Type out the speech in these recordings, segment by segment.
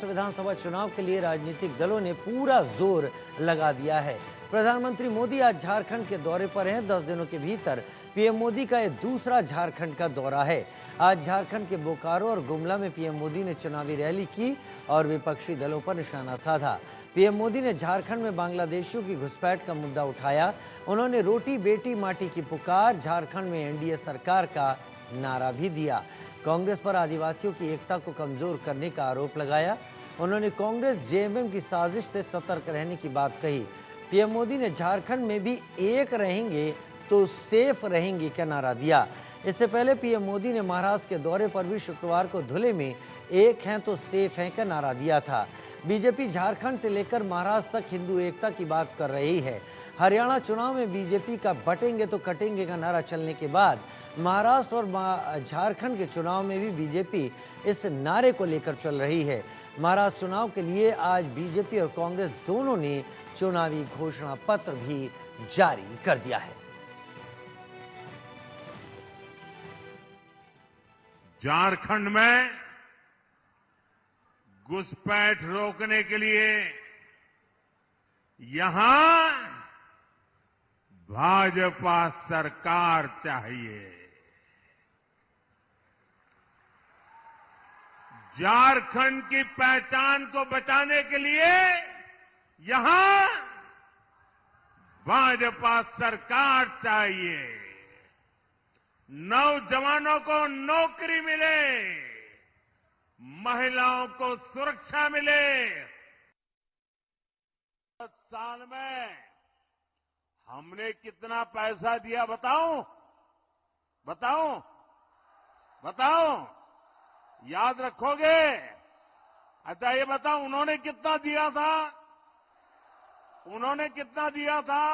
महाराष्ट्र विधानसभा चुनाव के लिए राजनीतिक दलों ने पूरा जोर लगा दिया है। प्रधानमंत्री मोदी आज झारखंड के दौरे पर हैं। 10 दिनों के भीतर पीएम मोदी का यह दूसरा झारखंड का दौरा है। आज झारखंड के बोकारो और गुमला में पीएम मोदी ने चुनावी रैली की और विपक्षी दलों पर निशाना साधा। पीएम मोदी ने झारखंड में बांग्लादेशियों की घुसपैठ का मुद्दा उठाया। उन्होंने रोटी बेटी माटी की पुकार, झारखंड में एनडीए सरकार का नारा भी दिया। कांग्रेस पर आदिवासियों की एकता को कमजोर करने का आरोप लगाया। उन्होंने कांग्रेस जेएमएम की साजिश से सतर्क रहने की बात कही। पीएम मोदी ने झारखंड में भी एक रहेंगे तो सेफ रहेंगे का नारा दिया। इससे पहले पीएम मोदी ने महाराष्ट्र के दौरे पर भी शुक्रवार को धुले में एक हैं तो सेफ हैं का नारा दिया था। बीजेपी झारखंड से लेकर महाराष्ट्र तक हिंदू एकता की बात कर रही है। हरियाणा चुनाव में बीजेपी का बटेंगे तो कटेंगे का नारा चलने के बाद महाराष्ट्र और झारखंड के चुनाव में भी बीजेपी इस नारे को लेकर चल रही है। महाराष्ट्र चुनाव के लिए आज बीजेपी और कांग्रेस दोनों ने चुनावी घोषणा पत्र भी जारी कर दिया है। झारखंड में घुसपैठ रोकने के लिए यहां भाजपा सरकार चाहिए। झारखंड की पहचान को बचाने के लिए यहां भाजपा सरकार चाहिए। नौजवानों को नौकरी मिले, महिलाओं को सुरक्षा मिले। 10 साल में हमने कितना पैसा दिया बताऊं? बताऊं? बताऊं? याद रखोगे? अच्छा ये बताओ, उन्होंने कितना दिया था? उन्होंने कितना दिया था?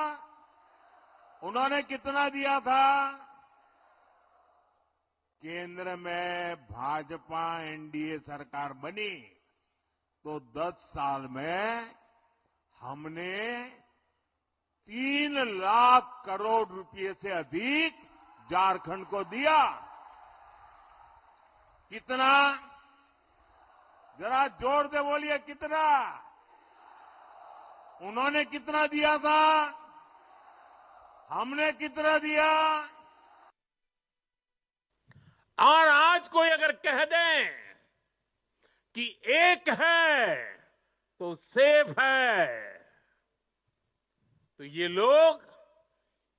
उन्होंने कितना दिया था? केंद्र में भाजपा एनडीए सरकार बनी तो 10 साल में हमने 3 लाख करोड़ रुपए से अधिक झारखंड को दिया। कितना? जरा जोर दे बोलिए, कितना? उन्होंने कितना दिया था? हमने कितना दिया? और आज कोई अगर कह दें कि एक है तो सेफ है, तो ये लोग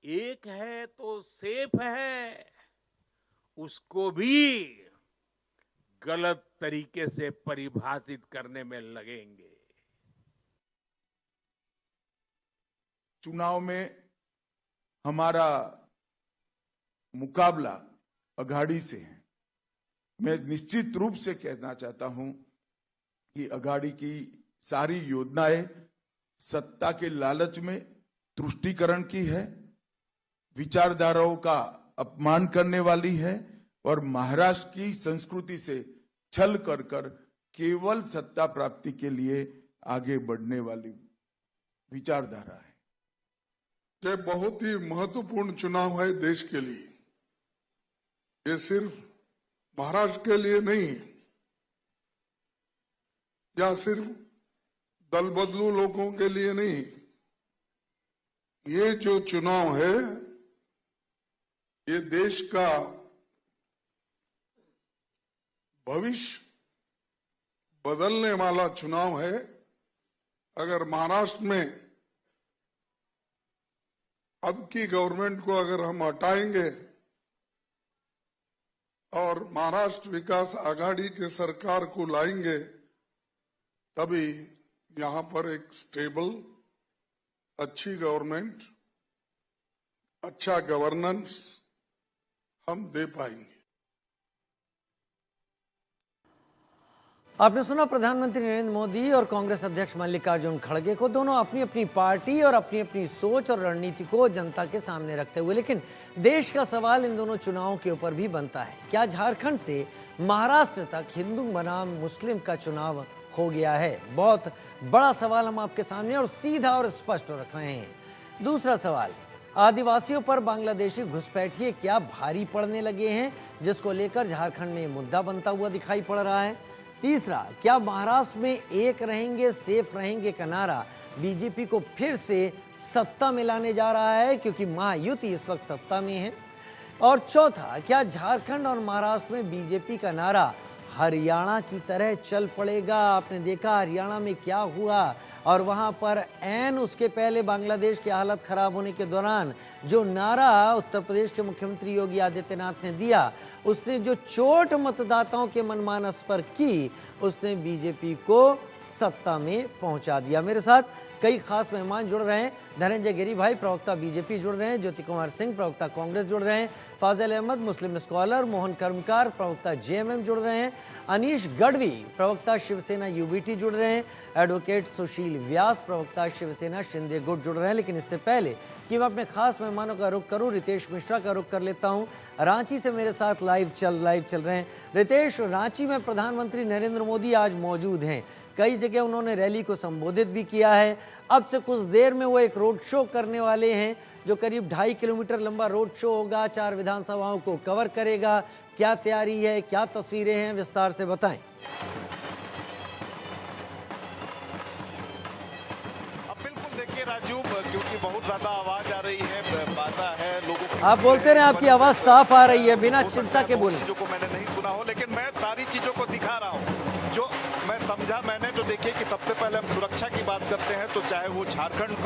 एक है तो सेफ है उसको भी गलत तरीके से परिभाषित करने में लगेंगे। चुनाव में हमारा मुकाबला अघाड़ी से है। मैं निश्चित रूप से कहना चाहता हूं कि अघाड़ी की सारी योजनाएं सत्ता के लालच में तुष्टीकरण की है, विचारधाराओं का अपमान करने वाली है और महाराष्ट्र की संस्कृति से छल कर केवल सत्ता प्राप्ति के लिए आगे बढ़ने वाली विचारधारा है। ये बहुत ही महत्वपूर्ण चुनाव है देश के लिए। ये सिर्फ महाराष्ट्र के लिए नहीं या सिर्फ दल बदलू लोगों के लिए नहीं। ये जो चुनाव है ये देश का भविष्य बदलने वाला चुनाव है। अगर महाराष्ट्र में अब की गवर्नमेंट को अगर हम हटाएंगे और महाराष्ट्र विकास आघाड़ी के सरकार को लाएंगे तभी यहां पर एक स्टेबल, अच्छी गवर्नमेंट, अच्छा गवर्नेंस हम दे पाएंगे। आपने सुना प्रधानमंत्री नरेंद्र मोदी और कांग्रेस अध्यक्ष मल्लिकार्जुन खड़गे को। दोनों अपनी अपनी पार्टी और अपनी अपनी सोच और रणनीति को जनता के सामने रखते हुए, लेकिन देश का सवाल इन दोनों चुनावों के ऊपर भी बनता है। क्या झारखंड से महाराष्ट्र तक हिंदू बनाम मुस्लिम का चुनाव हो गया है? बहुत बड़ा सवाल हम आपके सामने और सीधा और स्पष्ट रख रहे हैं। दूसरा सवाल, आदिवासियों पर बांग्लादेशी घुसपैठिए क्या भारी पड़ने लगे हैं, जिसको लेकर झारखंड में मुद्दा बनता हुआ दिखाई पड़ रहा है। तीसरा, क्या महाराष्ट्र में एक रहेंगे सेफ रहेंगे का नारा बीजेपी को फिर से सत्ता में लाने जा रहा है, क्योंकि महायुति इस वक्त सत्ता में है। और चौथा, क्या झारखंड और महाराष्ट्र में बीजेपी का नारा हरियाणा की तरह चल पड़ेगा। आपने देखा हरियाणा में क्या हुआ, और वहां पर ऐन उसके पहले बांग्लादेश की हालत खराब होने के दौरान जो नारा उत्तर प्रदेश के मुख्यमंत्री योगी आदित्यनाथ ने दिया, उसने जो चोट मतदाताओं के मनमानस पर की, उसने बीजेपी को सत्ता में पहुंचा दिया। मेरे साथ कई खास मेहमान जुड़ रहे हैं। धनंजय गिरी भाई, प्रवक्ता बीजेपी, जुड़ रहे हैं। ज्योति कुमार सिंह, प्रवक्ता कांग्रेस, जुड़ रहे हैं। फाजिल अहमद, मुस्लिम स्कॉलर। मोहन कर्मकार, प्रवक्ता जेएमएम, जुड़ रहे हैं। अनीश गढ़वी, प्रवक्ता शिवसेना यूबीटी, जुड़ रहे हैं। एडवोकेट सुशील व्यास, प्रवक्ता शिवसेना शिंदे गुट, जुड़ रहे हैं। लेकिन इससे पहले कि मैं अपने खास मेहमानों का रुख करूं, रितेश मिश्रा का रुख कर लेता हूं। रांची से मेरे साथ लाइव चल रहे हैं। रितेश, रांची में प्रधानमंत्री नरेंद्र मोदी आज मौजूद हैं। कई जगह उन्होंने रैली को संबोधित भी किया है। अब से कुछ देर में वो एक रोड शो करने वाले हैं, जो करीब 2.5 किलोमीटर लंबा रोड शो होगा, 4 विधानसभाओं को कवर करेगा। क्या तैयारी है, क्या तस्वीरें हैं, विस्तार से बताएं। बिल्कुल, देखिए राजू, क्योंकि बहुत ज्यादा आवाज आ रही है, बाधा है लोगों की। आप बोलते रहे, आपकी आवाज साफ आ रही है, बिना चिंता के बोलें। चीजों को मैंने नहीं सुना हो, लेकिन मैं सारी चीजों को दिखा रहा हूँ जो मैं समझा। मैंने तो देखिए कि सबसे पहले हम सुरक्षा की बात करते हैं, तो चाहे वो झारखंड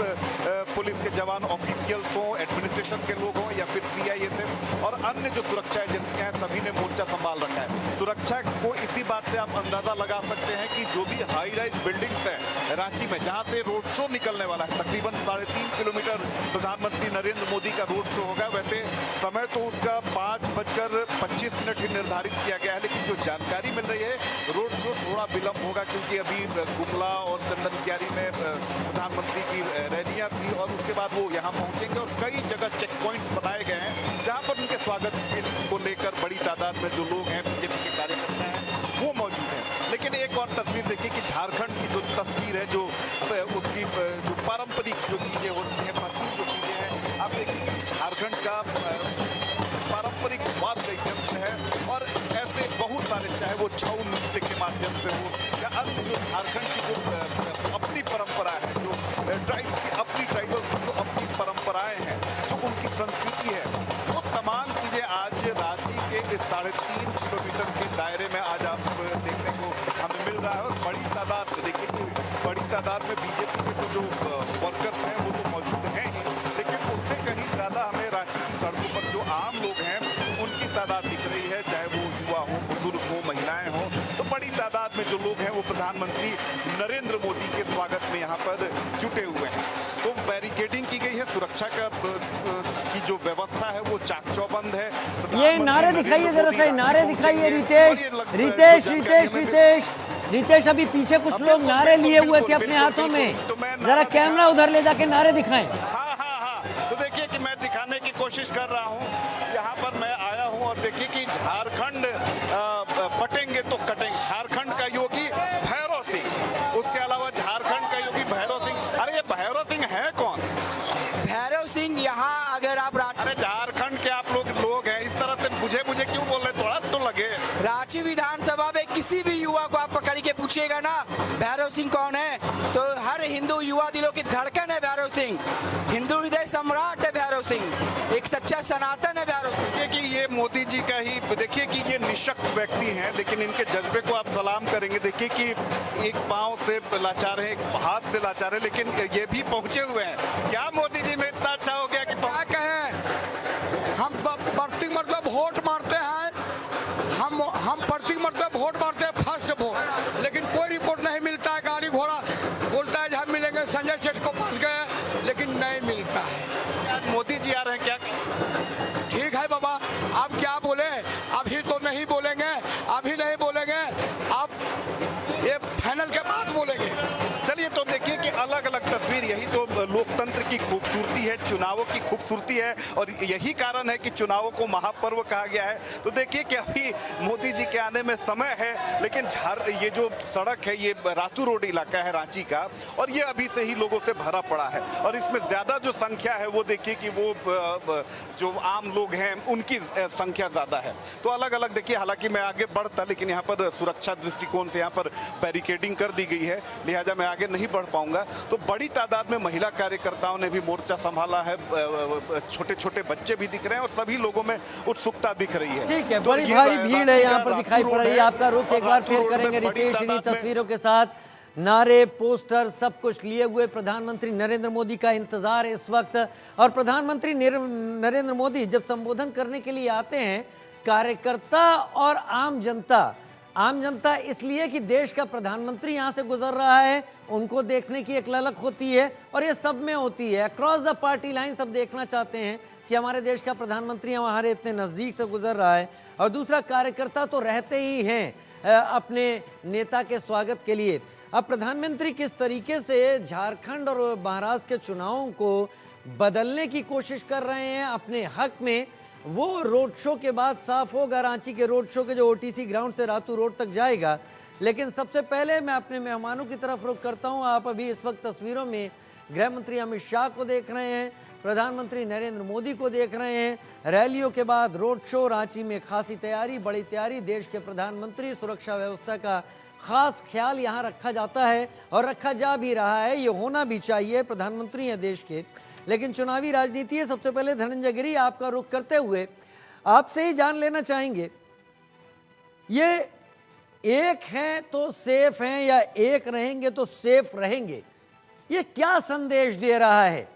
पुलिस के जवान, ऑफिशियल्स हों, एडमिनिस्ट्रेशन के लोग हों, या फिर सीआईएसएफ और अन्य जो सुरक्षा एजेंसियां हैं, सभी ने मोर्चा संभाल रखा है। सुरक्षा को इसी बात से आप अंदाजा लगा सकते हैं कि जो भी हाई राइज बिल्डिंग्स हैं रांची में, जहां से रोड शो निकलने वाला है, तकरीबन 3.5 किलोमीटर प्रधानमंत्री नरेंद्र मोदी का रोड शो होगा। वैसे समय तो उसका 5:25 ही निर्धारित किया गया है, लेकिन जो जानकारी मिल रही है, रोड शो थोड़ा विलंब होगा, क्योंकि अभी गुमला और चंदन क्यारी में प्रधानमंत्री की रैलियां थी, और उसके बाद वो यहाँ पहुंचेंगे। और कई जगह चेक पॉइंट्स बनाए गए हैं, जहां पर उनके स्वागत को लेकर बड़ी तादाद में जो लोग हैं, बीजेपी के कार्यकर्ता हैं, वो मौजूद हैं। लेकिन एक और तस्वीर देखिए कि झारखंड की जो तस्वीर है, जो उसकी जो पारंपरिक जो चीजें होती हैं, प्राचीन जो चीजें हैं, आप देखिए कि झारखंड का पारंपरिक वाद्य यंत्र है, और ऐसे बहुत सारे, चाहे वो छऊ नृत्य के माध्यम से हो या अन्य जो झारखंड की जो अपनी परंपरा है, जो ट्राइब्स की अपनी, ट्राइबल्स की जो अपनी परंपराएं हैं, जो उनकी संस्कृति है, वो तमाम चीजें आज रांची के इस 3.5 किलोमीटर के दायरे में आज आप देखने को हमें मिल रहा है। और बड़ी तादाद, देखिए कि बड़ी तादाद में बीजेपी के जो वर्कर्स हैं वो तो मौजूद हैं ही, लेकिन उससे कहीं ज्यादा हमें रांची की सड़कों पर जो आम लोग हैं उनकी तादाद दिख रही है, चाहे वो युवा हो, बुजुर्ग हो, महिलाएं हो। तो बड़ी तादाद में जो लोग हैं वो प्रधानमंत्री नरेंद्र मोदी के स्वागत में यहाँ पर जुटे हुए हैं। तो बैरिकेडिंग की गई है, सुरक्षा का की जो व्यवस्था है वो चाक चौबंद है। ये नारे दिखाइए, जरा से नारे दिखाइए। रितेश, अभी पीछे कुछ लोग नारे लिए हुए थे अपने हाथों में, जरा कैमरा उधर ले जाके नारे दिखाएं। हाँ, तो देखिए कि मैं दिखाने की कोशिश कर रहा हूँ। यहाँ पर मैं आया हूँ और देखिए कि झारखंड बटेंगे तो कटेंगे। झारखंड का योगी भैरव सिंह, उसके अलावा झारखंड का योगी भैरव सिंह। अरे ये भैरव सिंह है कौन? भैरव सिंह यहाँ अगर आप अरे झारखंड के आप लोग हैं, इस तरह से मुझे क्यों बोल रहे? थोड़ा तो लगे। रांची विधानसभा में किसी भी युवा को आप पकड़ के पूछिएगा ना भैरव सिंह कौन है, तो हर हिंदू युवा दिलों की धड़कन है भैरव सिंह, हिंदू हृदय सम्राट है भैरव सिंह, एक सच्चा सनातन है भैरव सिंह। देखिए कि ये मोदी जी का ही, देखिए कि ये निशक्त व्यक्ति हैं, लेकिन इनके जज्बे को आप सलाम करेंगे। देखिए कि एक पांव से लाचार है, एक हाथ से लाचार है, लेकिन ये भी पहुंचे हुए हैं। क्या मोदी जी में इतना अच्छा हो गया कि क्या कहें, हम प्रति मतलब वोट मारते हैं, हम प्रति मतलब वोट मारते हैं, फर्स्ट वोट, लेकिन कोई रिपोर्ट नहीं मिलता है। गाड़ी घोड़ा बोलता है हम मिलेंगे, संजय सेठ को पास गए, लेकिन नहीं मिलता है। आज मोदी जी आ रहे हैं, क्या ठीक है बाबा, आप क्या बोले, अभी तो नहीं बोलेंगे, अभी नहीं बोलेंगे, आप ये फाइनल के बाद बोलेंगे। चलिए, तो देखिए कि अलग अलग तस्वीर, यही तो लोकतंत्र की खूबसूरती है, चुनावों की खूबसूरती है, और यही कारण है कि चुनावों को महापर्व कहा गया है। तो देखिए कि अभी मोदी जी के आने में समय है, लेकिन ये जो सड़क है, ये रातू रोड इलाका है रांची का, और ये अभी से ही लोगों से भरा पड़ा है, और इसमें ज्यादा जो संख्या है वो देखिए कि वो जो आम लोग हैं उनकी संख्या ज्यादा है। तो अलग अलग देखिए, हालांकि मैं आगे बढ़ता, लेकिन यहाँ पर सुरक्षा दृष्टिकोण से यहाँ पर बैरिकेडिंग कर दी गई है, लिहाजा मैं आगे नहीं बढ़ पाऊंगा। तो बड़ी तादाद में महिला कार्यकर्ताओं ने भी मोर्चा संभाला है, छोटे छोटे बच्चे भी दिख रहे हैं, और सभी लोगों में उत्सुकता दिख रही है। ठीक है, तो बड़ी ये भारी भीड़ है यहाँ पर दिखाई पड़ रही है। आपका रुख एक बार रातू फिर रोड में करेंगे बड़ी रितेश, इन्हीं तादाद में तस्वीरों के साथ नारे, पोस्टर, सब कुछ लिए हुए प्रधानमंत्री नरेंद्र मोदी का इंतजार है इस वक्त। और प्रधानमंत्री नरेंद्र मोदी जब संबोधन करने के लिए आते हैं, कार्यकर्ता और आम जनता इसलिए कि देश का प्रधानमंत्री यहाँ से गुजर रहा है, उनको देखने की एक ललक होती है, और ये सब में होती है, अक्रॉस द पार्टी लाइन सब देखना चाहते हैं कि हमारे देश का प्रधानमंत्री हमारे इतने नज़दीक से गुजर रहा है। और दूसरा, कार्यकर्ता तो रहते ही हैं अपने नेता के स्वागत के लिए। अब प्रधानमंत्री किस तरीके से झारखंड और महाराष्ट्र के चुनावों को बदलने की कोशिश कर रहे हैं अपने हक में, वो रोड शो के बाद साफ होगा। रांची के रोड शो के जो ओटीसी ग्राउंड से रातू रोड तक जाएगा। लेकिन सबसे पहले मैं अपने मेहमानों की तरफ रुख करता हूं। आप अभी इस वक्त तस्वीरों में गृह मंत्री अमित शाह को देख रहे हैं, प्रधानमंत्री नरेंद्र मोदी को देख रहे हैं। रैलियों के बाद रोड शो, रांची में खासी तैयारी, बड़ी तैयारी। देश के प्रधानमंत्री, सुरक्षा व्यवस्था का खास ख्याल यहाँ रखा जाता है और रखा जा भी रहा है, ये होना भी चाहिए, प्रधानमंत्री हैं देश के। लेकिन चुनावी राजनीति है। सबसे पहले धनंजय गिरी, आपका रुख करते हुए आपसे ही जान लेना चाहेंगे, ये एक हैं तो सेफ हैं या एक रहेंगे तो सेफ रहेंगे, ये क्या संदेश दे रहा है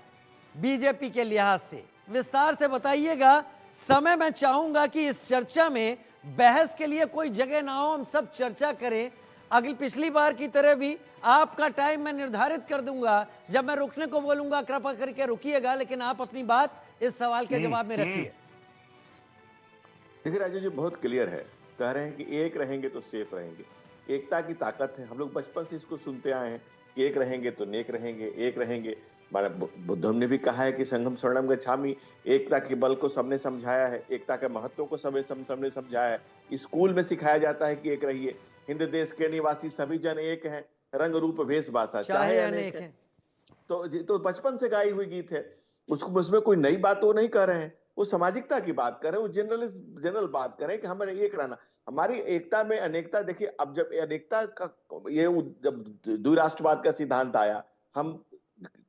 बीजेपी के लिहाज से? विस्तार से बताइएगा। समय मैं चाहूंगा कि इस चर्चा में बहस के लिए कोई जगह ना हो, हम सब चर्चा करें। अगली पिछली बार की तरह भी आपका टाइम मैं निर्धारित कर दूंगा, जब मैं रुकने को बोलूंगा कृपा करके रुकिएगा, लेकिन आप अपनी बात इस सवाल के जवाब में रखिए। देखिए राजू जी, बहुत क्लियर है, कह रहे हैं कि एक रहेंगे तो सेफ रहेंगे। एकता की ताकत है, हम लोग बचपन से इसको सुनते आए हैं कि एक रहेंगे तो नेक रहेंगे, एक रहेंगे। माना बुद्धम ने भी कहा है कि संघम शरणम गच्छामि, एकता के बल को सबने समझाया है, एकता के महत्व को सबने समझाया है। स्कूल में सिखाया जाता है कि एक रहिए, हिंद देश के निवासी सभी जन एक हैं, रंग रूप भेष भाषा चाहे अनेक है। तो बचपन से गाई हुई गीत है, उसमें कोई नई बात वो नहीं कह रहे हैं, वो सामाजिकता की बात कर रहे हैं, वो जनरल बात करें कि हमें एक रहना, हमारी एकता में अनेकता। देखिए, अब जब अनेकता का जब द्विराष्ट्रवाद का सिद्धांत आया, हम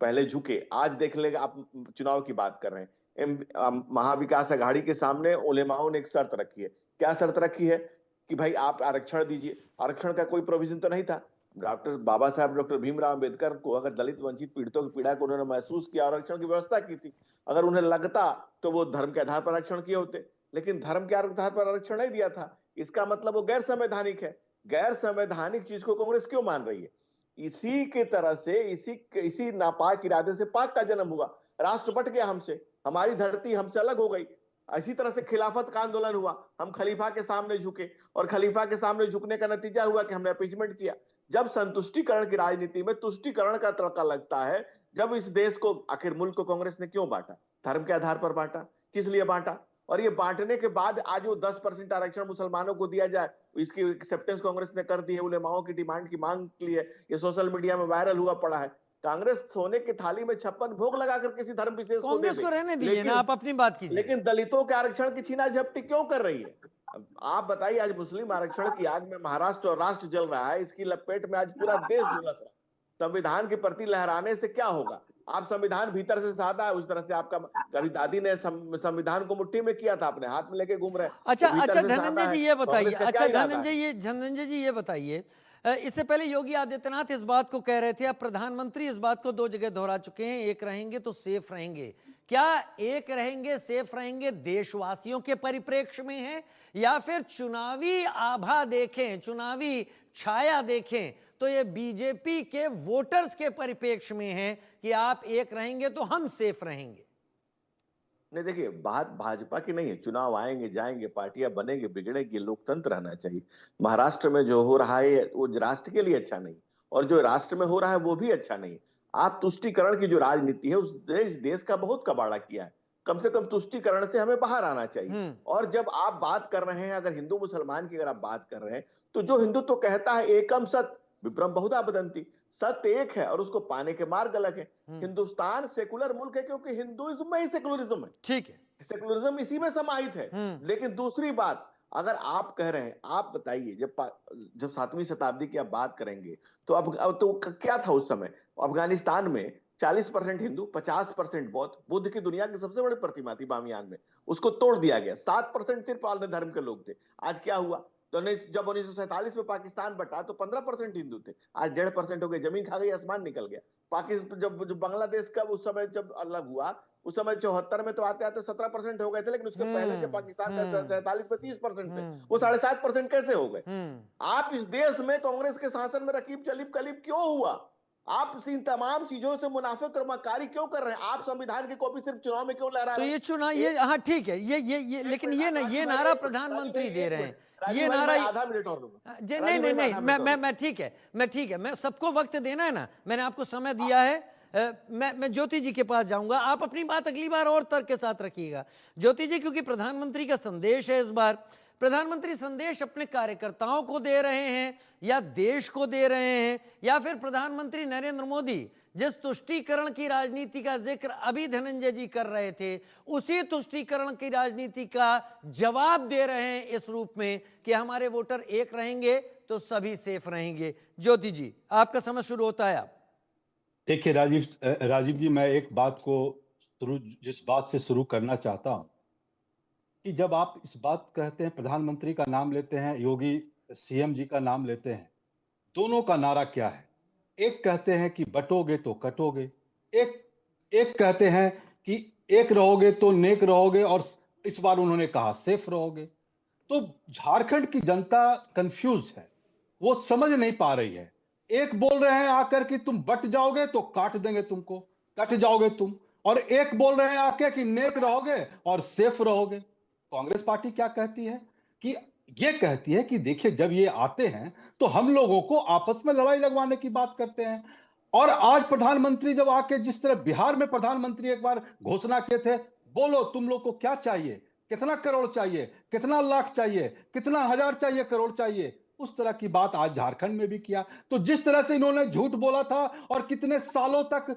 पहले झुके। आज देख लेगा, आप चुनाव की बात कर रहे हैं, महाविकास अघाड़ी के सामने उलेमाओं ने एक शर्त रखी है। क्या शर्त रखी है? कि भाई आप आरक्षण दीजिए। आरक्षण का कोई प्रोविजन तो नहीं था। डॉक्टर भीमराव अंबेडकर को अगर दलित वंचित पीड़ितों की पीड़ा को उन्होंने महसूस किया, आरक्षण की व्यवस्था की थी। अगर उन्हें लगता तो वो धर्म के आधार पर आरक्षण किए होते, लेकिन धर्म के आधार पर आरक्षण नहीं दिया था। इसका मतलब वो गैर संवैधानिक है। गैर संवैधानिक चीज को कांग्रेस क्यों मान रही है? इसी के तरह से इसी नापाक इरादे से पाक का जन्म हुआ। राष्ट्र बट गया हमसे, हमारी धरती हमसे अलग हो गई। इसी तरह से खिलाफत का आंदोलन हुआ, हम खलीफा के सामने झुके, और खलीफा के सामने झुकने का नतीजा हुआ कि हमने अपीचमेंट किया। जब संतुष्टिकरण की राजनीति में तुष्टिकरण का तड़का लगता है, जब इस देश को, आखिर मुल्क को कांग्रेस ने क्यों बांटा? धर्म के आधार पर बांटा। किस लिए बांटा? और ये बांटने के बाद आज वो 10% आरक्षण मुसलमानों को दिया जाए, इसकी एक्सेप्टेंस कांग्रेस ने कर दी है, उलेमाओं की डिमांड की मांग के लिए। ये सोशल मीडिया में वायरल हुआ पड़ा है। कांग्रेस सोने की थाली में 56 भोग लगाकर किसी धर्म विशेष कांग्रेस को रहने दीजिए ना, आप अपनी बात कीजिए। लेकिन दलितों के आरक्षण की छीना झपटी क्यों कर रही है? आप बताइए, आज मुस्लिम आरक्षण की आग में महाराष्ट्र और राष्ट्र जल रहा है, इसकी लपेट में आज पूरा देश झुलस रहा है। संविधान के प्रति लहराने से क्या होगा? आप संविधान भीतर से साधा है, उस तरह से आपका कभी दादी ने संविधान को मुट्ठी में किया था, अपने हाथ में लेके घूम रहे। अच्छा धनंजय जी ये बताइए, धनंजय जी ये बताइए, इससे पहले योगी आदित्यनाथ इस बात को कह रहे थे, अब प्रधानमंत्री इस बात को 2 जगह दोहरा चुके हैं, एक रहेंगे तो सेफ रहेंगे। क्या एक रहेंगे सेफ रहेंगे देशवासियों के परिप्रेक्ष्य में है, या फिर चुनावी आभा देखें, चुनावी छाया देखें तो ये बीजेपी के वोटर्स के परिप्रेक्ष्य में है कि आप एक रहेंगे तो हम सेफ रहेंगे? नहीं, देखिए, बात भाजपा की नहीं है। चुनाव आएंगे जाएंगे, पार्टियां बनेंगे बिगड़ेंगी, लोकतंत्र रहना चाहिए। महाराष्ट्र में जो हो रहा है वो राष्ट्र के लिए अच्छा नहीं, और जो राष्ट्र में हो रहा है वो भी अच्छा नहीं। आप तुष्टीकरण की जो राजनीति है इस देश का बहुत कबाड़ा किया है। कम से कम तुष्टीकरण से हमें बाहर आना चाहिए। और जब आप बात कर रहे हैं, अगर हिंदू मुसलमान की अगर आप बात कर रहे हैं, तो जो हिंदुत्व कहता है एकम सत विप्रम बहुधा वदंती, सत्य एक है और उसको पाने के मार्ग अलग है। हिंदुस्तान सेकुलर मुल्क है क्योंकि हिंदुइज्म में ही सेकुलरिज्म है। ठीक है। सेकुलरिज्म इसी में समाहित है। लेकिन दूसरी बात, अगर आप कह रहे हैं, आप बताइए, जब 7वीं शताब्दी की आप बात करेंगे तो अब तो क्या था उस समय? अफगानिस्तान में 40% हिंदू, 50% बौद्ध, बुद्ध की दुनिया की सबसे बड़ी प्रतिमा थी बामियान में, उसको तोड़ दिया गया। 7% सिर्फ अन्य धर्म के लोग थे। आज क्या हुआ? तो जब 1947 में पाकिस्तान बटा तो 15% हिंदू थे, आज 1.5% हो गए। जमीन खा गई, आसमान निकल गया। पाकिस्तान जब बांग्लादेश का उस समय जब अलग हुआ, उस समय 74 में तो आते आते 17% हो गए थे, लेकिन उसके पहले जब पाकिस्तान का 47 में 30% थे, वो 7.5% कैसे हो गए? आप इस देश में कांग्रेस के शासन में रकीब चलीब कलीब क्यों हुआ? आप इन तमाम चीजों से मुनाफिक और मक्कारी क्यों कर रहे हैं? आप संविधान की कॉपी सिर्फ चुनाव में क्यों लहरा तो रहे हैं? ये चुनाव, ये हाँ ठीक है, ये लेकिन ये नारा प्रधानमंत्री दे रहे हैं, ये नारा। आधा मिनट और दूंगा। नहीं, मैं ठीक है, मैं सबको वक्त देना है ना, मैंने आपको समय दिया है। मैं ज्योति जी के पास जाऊंगा, आप अपनी बात अगली बार और तर्क के साथ रखिएगा ज्योति जी, क्योंकि प्रधानमंत्री का संदेश है इस बार। प्रधानमंत्री संदेश अपने कार्यकर्ताओं को दे रहे हैं या देश को दे रहे हैं, या फिर प्रधानमंत्री नरेंद्र मोदी जिस तुष्टीकरण की राजनीति का जिक्र अभी धनंजय जी कर रहे थे, उसी तुष्टीकरण की राजनीति का जवाब दे रहे हैं इस रूप में कि हमारे वोटर एक रहेंगे तो सभी सेफ रहेंगे। ज्योति जी, आपका समय शुरू होता है। आप देखिए राजीव जी, मैं एक बात को जिस बात से शुरू करना चाहता हूं कि जब आप इस बात कहते हैं, प्रधानमंत्री का नाम लेते हैं, योगी सीएम जी का नाम लेते हैं, दोनों का नारा क्या है? एक कहते हैं कि बटोगे तो कटोगे, एक कहते हैं कि एक रहोगे तो नेक रहोगे, और इस बार उन्होंने कहा सेफ रहोगे। तो झारखंड की जनता कंफ्यूज है, वो समझ नहीं पा रही है। एक बोल रहे हैं आकर कि तुम बट जाओगे तो काट देंगे तुमको, कट जाओगे तुम, और एक बोल रहे हैं आके कि नेक रहोगे और सेफ रहोगे। कांग्रेस पार्टी क्या कहती है कि ये कहती है कि देखिए, जब ये आते हैं तो हम लोगों को आपस में लड़ाई लगवाने की बात करते हैं। और आज प्रधानमंत्री जब आके, जिस तरह बिहार में प्रधानमंत्री एक बार घोषणा किए थे, बोलो तुम लोग को क्या चाहिए, कितना करोड़ चाहिए, कितना लाख चाहिए, कितना हजार चाहिए, करोड़ चाहिए, उस तरह की बात आज झारखंड में भी किया। तो जिस तरह से इन्होंने झूठ बोला था और कितने सालों तक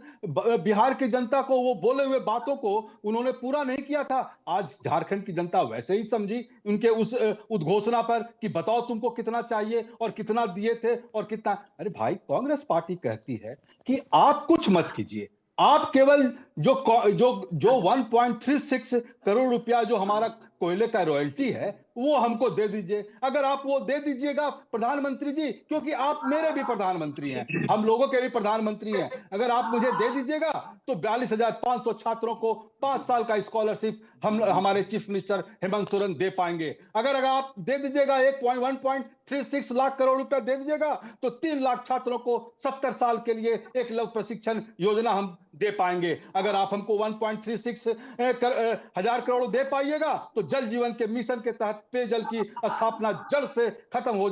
बिहार की जनता को वो बोले हुए बातों को उन्होंने पूरा नहीं किया था, आज झारखंड की जनता वैसे ही समझी उनके उस उद्घोषणा पर कि बताओ तुमको कितना चाहिए और कितना दिए थे और कितना। अरे भाई, कांग्रेस पार्टी कहती है कि आप कुछ मत कीजिए, आप केवल जो 1.36 करोड़ रुपया जो हमारा कोयले का रॉयल्टी है वो हमको दे दीजिए। अगर आप वो दे दीजिएगा प्रधानमंत्री जी, क्योंकि आप मेरे भी प्रधानमंत्री हैं, हम लोगों के भी प्रधानमंत्री हैं, अगर आप मुझे दे दीजिएगा तो 42,500 छात्रों को 5 साल का स्कॉलरशिप हमारे चीफ मिनिस्टर हेमंत सोरेन दे पाएंगे। अगर आप दे दीजिएगा 1.36 लाख करोड़ रुपया दे दीजिएगा तो 3 लाख छात्रों को 70 साल के लिए एकलव्य प्रशिक्षण योजना हम दे पाएंगे। अगर आप हमको 1.36 हजार करोड़ दे पाइएगा तो जल जीवन के मिशन के तहत पेयजल की स्थापना जड़ से खत्म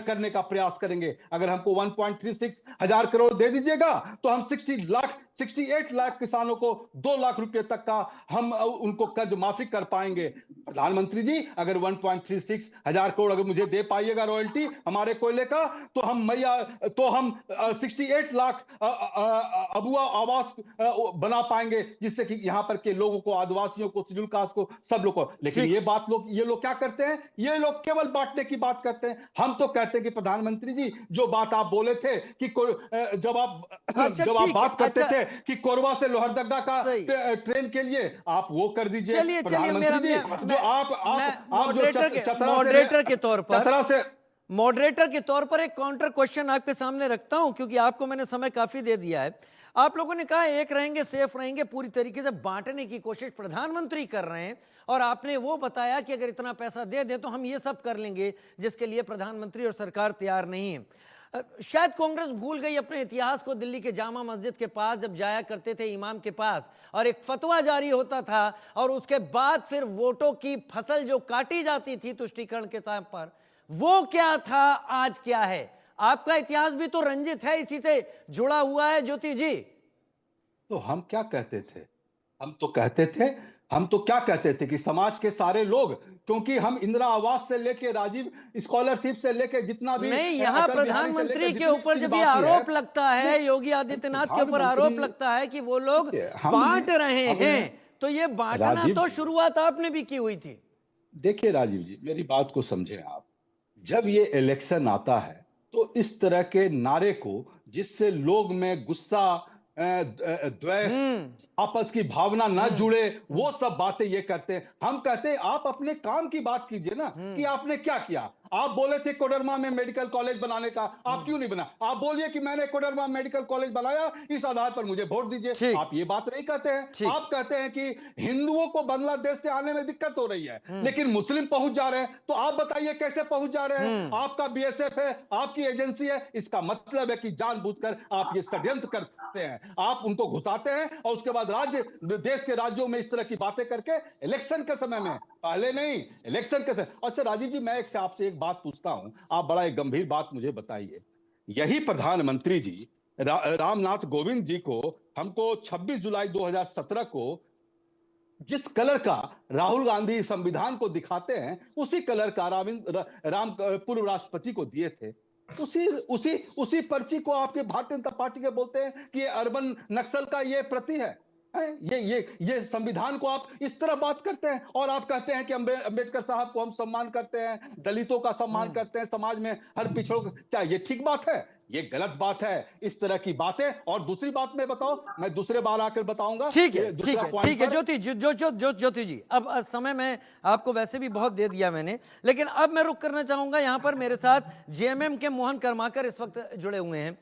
करने का प्रयास करेंगे। अगर हमको 1.36 हजार करोड़ दे दीजिएगा तो हम 68 लाख किसानों को 2 लाख रुपए तक का हम उनको कर्ज माफी कर पाएंगे। प्रधानमंत्री जी, अगर 1.36 हजार करोड़ अगर मुझे दे पाइएगा रॉयल्टी हमारे कोयले का, तो हम 68 लाख अबुआ आवास बना पाएंगे, जिससे कि यहां पर के लोगों को, आदिवासियों को, शेड्यूल कास्ट को, सब लोग को। लेकिन ये लोग क्या करते हैं? ये लोग केवल बांटने की बात करते हैं। हम तो कहते हैं कि प्रधानमंत्री जी, जो बात आप बोले थे कि जब आप बात करते थे कि कोरबा से लोहरदगा का ट्रेन के लिए, आप वो कर दीजिए। प्रधानमंत्री जी, जो आप मॉडरेटर के तौर पर एक काउंटर क्वेश्चन आपके सामने रखता हूं, क्योंकि आपको मैंने समय काफी दे दिया है। आप लोगों ने कहा एक रहेंगे सेफ रहेंगे, पूरी तरीके से बांटने की कोशिश प्रधानमंत्री कर रहे हैं, और आपने वो बताया कि अगर इतना पैसा दे दें तो हम ये सब कर लेंगे जिसके लिए प्रधानमंत्री और सरकार तैयार नहीं है। शायद कांग्रेस भूल गई अपने इतिहास को। दिल्ली के जामा मस्जिद के पास जब जाया करते थे इमाम के पास, और एक फतवा जारी होता था, और उसके बाद फिर वोटों की फसल जो काटी जाती थी तुष्टीकरण के तौर पर, वो क्या था, आज क्या है? आपका इतिहास भी तो रंजित है, इसी से जुड़ा हुआ है ज्योति जी। तो हम क्या कहते थे? हम तो क्या कहते थे कि समाज के सारे लोग, क्योंकि हम इंदिरा आवास से लेके राजीव स्कॉलरशिप से लेके जितना भी नहीं, यहाँ अटल बिहारी से प्रधानमंत्री लेके के जितनी ऊपर चीज जब ये बाकी है, आरोप लगता है, योगी आदित्यनाथ के ऊपर आरोप प्रधानमंत्री- लगता है कि वो लोग देखिए, हम- बांट रहे हमने- हैं, तो ये बांटना राजीव तो जी- शुरुआत आपने भी की हुई थी। देखिए राजीव जी, मेरी बात को समझें आप। जब ये इलेक्शन आता है तो इस तरह के नारे को, जिससे लोग में गुस्सा, द्वेष, आपस की भावना ना जुड़े, वो सब बातें ये करते हैं। हम कहते हैं आप अपने काम की बात कीजिए ना, कि आपने क्या किया। आप बोले थे कोडरमा में मेडिकल कॉलेज बनाने का, आप क्यों नहीं बना? आप बोलिए कि मैंने कोडरमा मेडिकल कॉलेज बनाया, इस आधार पर मुझे वोट दीजिए। आप ये बात नहीं कहते हैं। आप कहते हैं कि हिंदुओं को बांग्लादेश से आने में दिक्कत हो रही है, लेकिन मुस्लिम पहुंच जा रहे हैं। तो आप बताइए कैसे पहुंच जा रहे हैं? आपका बीएसएफ है, आपकी एजेंसी है, इसका मतलब है कि जानबूझकर आप ये षड्यंत्र करते हैं। आप उनको घुसाते हैं और उसके बाद देश के राज्यों में इस तरह की बातें करके इलेक्शन के समय में, पहले नहीं, इलेक्शन के समय। अच्छा राजीव जी, मैं आपसे एक बात पूछता हूं, आप बड़ा एक गंभीर बात मुझे बताइए। यही प्रधानमंत्री जी रामनाथ कोविंद जी को हमको 26 जुलाई 2017 को जिस कलर का राहुल गांधी संविधान को दिखाते हैं, उसी कलर का पूर्व राष्ट्रपति को दिए थे। उसी पर्ची को आपके भारतीय जनता पार्टी के बोलते हैं कि ये अर्बन नक्सल का ये प्रति है। ये संविधान को आप इस तरह बात करते हैं, और आप कहते हैं कि अंबेडकर साहब को हम सम्मान करते हैं, दलितों का सम्मान करते हैं, समाज में हर पिछड़ों का। क्या ये ठीक बात है? ये गलत बात है, इस तरह की बातें। और दूसरी बात मैं बताओ, मैं दूसरे बार आकर बताऊंगा। ठीक है ज्योति जी, अब समय में आपको वैसे भी बहुत दे दिया मैंने, लेकिन अब मैं रुक करना चाहूंगा। यहां पर मेरे साथ जेएमएम के मोहन कर्माकर इस वक्त जुड़े हुए हैं।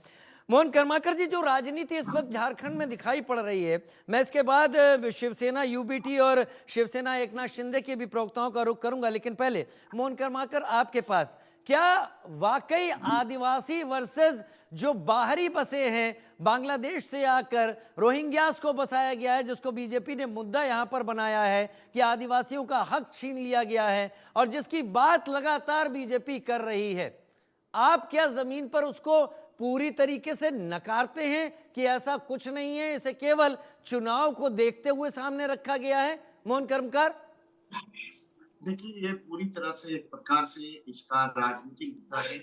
मोहन कर्माकर जी, जो राजनीति इस वक्त झारखंड में दिखाई पड़ रही है, मैं इसके बाद शिवसेना यूबीटी और शिवसेना एकनाथ शिंदे के भी प्रवक्ताओं का रुख करूंगा, लेकिन पहले मोहन कर्माकर आपके पास, क्या वाकई आदिवासी वर्सेस जो बाहरी बसे हैं बांग्लादेश से आकर, रोहिंग्यास को बसाया गया है, जिसको बीजेपी ने मुद्दा यहां पर बनाया है कि आदिवासियों का हक छीन लिया गया है, और जिसकी बात लगातार बीजेपी कर रही है, आप क्या जमीन पर उसको पूरी तरीके से नकारते हैं कि ऐसा कुछ नहीं है, इसे केवल चुनाव को देखते हुए सामने रखा गया है? मोहन कर्मकार, देखिए, ये पूरी तरह से एक प्रकार से इसका राजनीतिक मुद्दा है,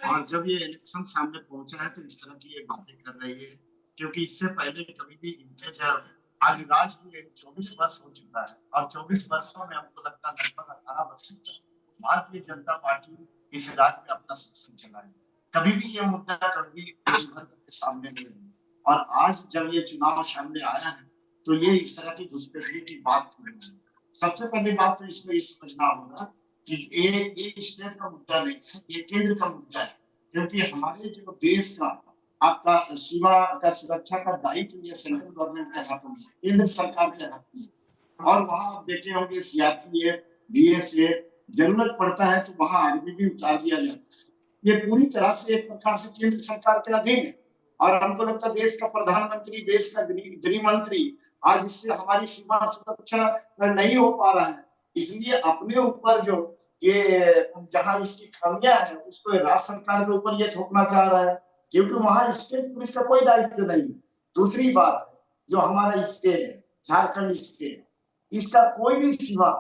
और जब ये इलेक्शन सामने पहुंचा है तो इस तरह की ये बातें कर रही है, क्योंकि इससे पहले कभी भी इनके जब आज राज हुए 24 वर्ष हो चुका है, और 24 वर्षों में हमको लगता है लगभग 18 वर्ष भारतीय जनता पार्टी इस राज्य में अपना शासन चलाए। कभी भी ये मुद्दा कभी देश भर के सामने नहीं है, और आज जब ये चुनाव सामने आया है तो ये इस तरह की घुसपैठी की बात हो रही है। सबसे पहली बात तो इसमें ये समझना होगा कि ये स्टेट का मुद्दा नहीं है, ये केंद्र का मुद्दा है, क्योंकि हमारे जो देश का आपका सीमा का सुरक्षा का दायित्व ये सेंट्रल गवर्नमेंट के हाथों में, केंद्र सरकार के हाथों में। और वहां आप देखे होंगे सीआरपीएफ, बीएसएफ, जरूरत पड़ता है तो वहां आर्मी भी उतार दिया जाता है। ये पूरी तरह से एक प्रकार से केंद्र सरकार के अधीन है, और हमको लगता है देश का प्रधानमंत्री, देश का गृह मंत्री आज इससे हमारी सीमा सुरक्षा नहीं हो पा रहा है, इसलिए अपने ऊपर जो ये जहां इसकी खामियां है उसको राज्य सरकार के ऊपर ये थोपना चाह रहा है, क्योंकि वहां स्टेट पुलिस का कोई दायित्व नहीं। दूसरी बात, जो हमारा स्टेट है झारखंड स्टेट, इसका कोई भी सीमा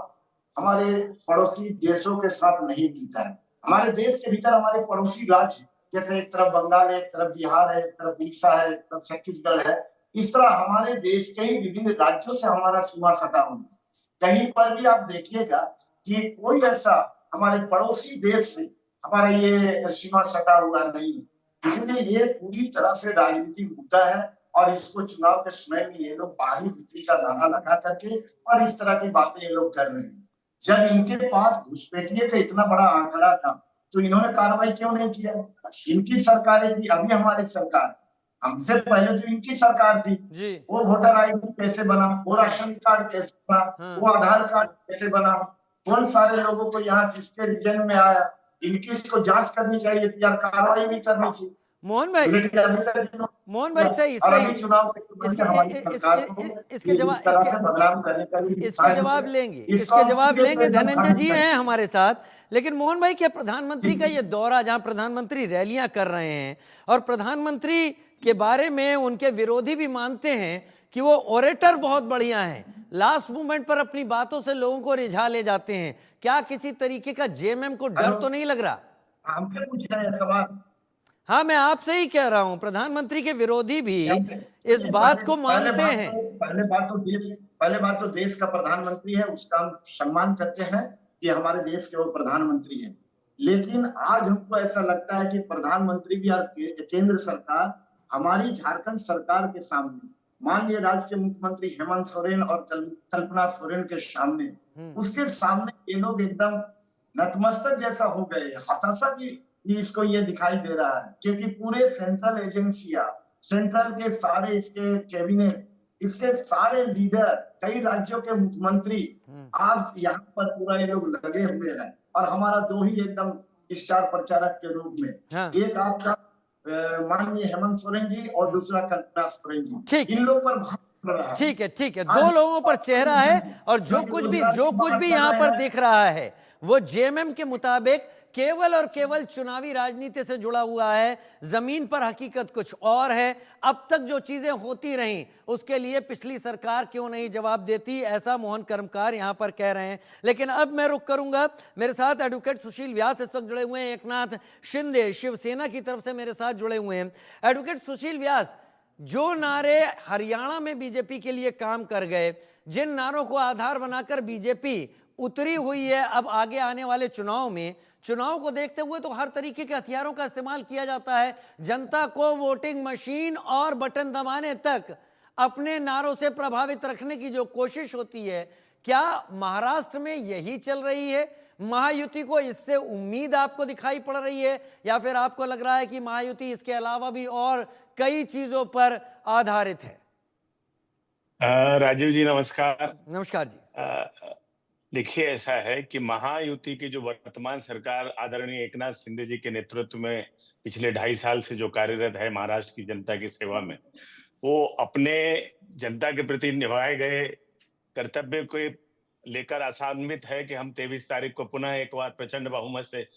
हमारे पड़ोसी देशों के साथ नहीं मिलता है। हमारे देश के भीतर हमारे पड़ोसी राज्य, जैसे एक तरफ बंगाल है, एक तरफ बिहार है, एक तरफ उड़ीसा है, एक तरफ छत्तीसगढ़ है, इस तरह हमारे देश के ही विभिन्न राज्यों से हमारा सीमा सटा हुआ है। कहीं पर भी आप देखिएगा कि कोई ऐसा हमारे पड़ोसी देश से हमारा ये सीमा सटा हुआ नहीं है। इसलिए ये पूरी तरह से राजनीतिक मुद्दा है, और इसको चुनाव के समय में ये लोग बाहरी भीतरी का नारा लगा करके और इस तरह की बातें ये लोग कर रहे हैं। जब इनके पास घुसपैठिए का इतना बड़ा आंकड़ा था तो इन्होंने कार्रवाई क्यों नहीं किया? इनकी सरकारें थी, अभी हमारी सरकार, हमसे पहले तो इनकी सरकार थी जी। वो वोटर आईडी कैसे बना, वो राशन कार्ड कैसे बना, वो आधार कार्ड कैसे बना, कौन सारे लोगों को यहाँ किसके रीजन में आया, इनकी इसको जांच करनी चाहिए थी यार, कार्रवाई भी करनी चाहिए। मोहन भाई सही इसके जवाब लेंगे। धनंजय जी हैं हमारे साथ, लेकिन मोहन भाई, क्या प्रधानमंत्री का ये दौरा, जहां प्रधानमंत्री रैलियां कर रहे हैं और प्रधानमंत्री के बारे में उनके विरोधी भी मानते हैं कि वो ओरेटर बहुत बढ़िया हैं, लास्ट मोमेंट पर अपनी बातों से लोगों को रिझा ले जाते हैं। क्या किसी तरीके का जेएमएम को डर तो नहीं लग रहा? हमसे पूछ रहे हैं सवाल। हाँ, मैं आपसे ही कह रहा हूं, प्रधानमंत्री के विरोधी भी इस बात को मानते हैं। पहले बात तो देश का प्रधानमंत्री है, उसका हम सम्मान करते हैं कि हमारे देश के वो प्रधानमंत्री हैं। लेकिन आज हमको ऐसा लगता है कि प्रधानमंत्री भी और केंद्र सरकार हमारी झारखंड सरकार के सामने, माननीय राज्य के मुख्यमंत्री हेमंत सोरेन और कल्पना सोरेन के सामने, उसके सामने ये लोग एकदम नतमस्तक जैसा हो गए, हताशा की इसको ये दिखाई दे रहा है। क्योंकि पूरे सेंट्रल एजेंसियां, सेंट्रल के सारे इसके कैबिनेट, इसके सारे लीडर, कई राज्यों के मुख्यमंत्री आज यहाँ पर पूरा ये लोग लगे हुए हैं। और हमारा दो ही एकदम स्टार प्रचारक के रूप में, एक आपका माननीय हेमंत सोरेन जी और दूसरा कल्पना सोरेन जी, इन लोग पर ठीक है, दो लोगों पर चेहरा है और जो कुछ भी यहाँ पर दिख रहा है वो जेएमएम के मुताबिक केवल और केवल चुनावी राजनीति से जुड़ा हुआ है। जमीन पर हकीकत कुछ और है। अब तक जो चीजें होती रहीं उसके लिए पिछली सरकार क्यों नहीं जवाब देती, ऐसा मोहन कर्मकार यहां पर कह रहे हैं। लेकिन अब मैं रुक करूंगा, मेरे साथ एडवोकेट सुशील व्यास इस वक्त जुड़े हुए हैं, एकनाथ शिंदे शिवसेना की तरफ से मेरे साथ जुड़े हुए हैं। एडवोकेट सुशील व्यास, जो नारे हरियाणा में बीजेपी के लिए काम कर गए, जिन नारों को आधार बनाकर बीजेपी उतरी हुई है, अब आगे आने वाले चुनाव को देखते हुए तो हर तरीके के हथियारों का इस्तेमाल किया जाता है। जनता को वोटिंग मशीन और बटन दबाने तक अपने नारों से प्रभावित रखने की जो कोशिश होती है, क्या महाराष्ट्र में यही चल रही है? महायुति को इससे उम्मीद आपको दिखाई पड़ रही है, या फिर आपको लग रहा है कि महायुति इसके अलावा भी और कई चीजों पर आधारित है? राजीव जी नमस्कार। नमस्कार जी। देखिए, ऐसा है कि महायुति की जो वर्तमान सरकार आदरणीय एकनाथ शिंदे जी के नेतृत्व में पिछले 2.5 साल से जो कार्यरत है महाराष्ट्र की जनता की सेवा में, वो अपने जनता के प्रति निभाए गए कर्तव्य को लेकर आशान्वित है कि हम 23 तारीख को पुनः एक बार प्रचंड बहुमत से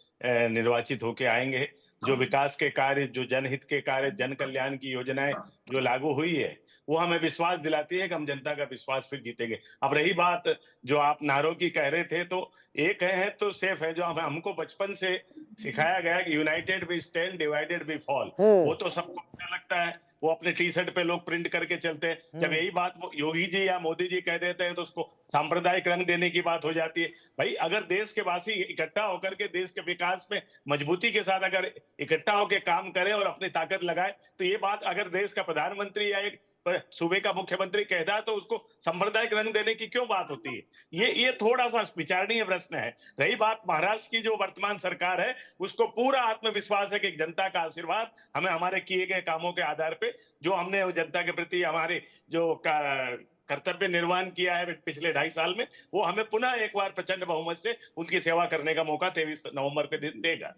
निर्वाचित होकर आएंगे। जो विकास के कार्य, जो जनहित के कार्य, जन कल्याण की योजनाएं जो लागू हुई है, वो हमें विश्वास दिलाती है कि हम जनता का विश्वास फिर जीतेंगे। अब रही बात जो आप नारों की कह रहे थे, तो एक है तो सेफ है, जो हमको बचपन से सिखाया गया कि united we stand, divided we fall. वो तो सबको अच्छा लगता है, वो अपने टी शर्ट पे लोग प्रिंट करके चलते हैं। जब यही बात योगी जी या मोदी जी कह देते हैं तो उसको सांप्रदायिक रंग देने की बात हो जाती है। भाई, अगर देश के वासी इकट्ठा होकर के देश के विकास में मजबूती के साथ अगर इकट्ठा होकर काम करें और अपनी ताकत लगाए, तो ये बात अगर देश का प्रधानमंत्री या एक सूबे का मुख्यमंत्री कहता है तो उसको सांप्रदायिक रंग देने की क्यों बात होती है? ये थोड़ा सा विचारणीय प्रश्न है। रही बात महाराष्ट्र की जो वर्तमान सरकार है, उसको पूरा आत्मविश्वास है कि जनता का आशीर्वाद हमें हमारे किए गए कामों के आधार पे, जो हमने जनता के प्रति हमारे जो कर्तव्य निर्वहन किया है पिछले 2.5 साल में, वो हमें पुनः एक बार प्रचंड बहुमत से उनकी सेवा करने का मौका 23 नवंबर के दिन देगा।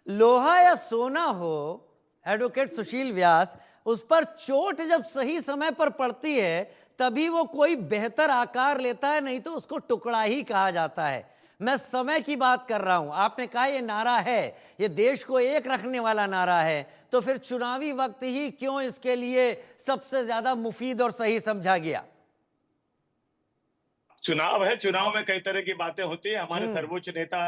लोहा या सोना हो, एडवोकेट सुशील व्यास, उस पर चोट जब सही समय पर पड़ती है तभी वो कोई बेहतर आकार लेता है, नहीं तो उसको टुकड़ा ही कहा जाता है। मैं समय की बात कर रहा हूं। आपने कहा ये नारा है, ये देश को एक रखने वाला नारा है, तो फिर चुनावी वक्त ही क्यों इसके लिए सबसे ज्यादा मुफीद और सही समझा गया? चुनाव है, चुनाव में कई तरह की बातें होती है। हमारे सर्वोच्च नेता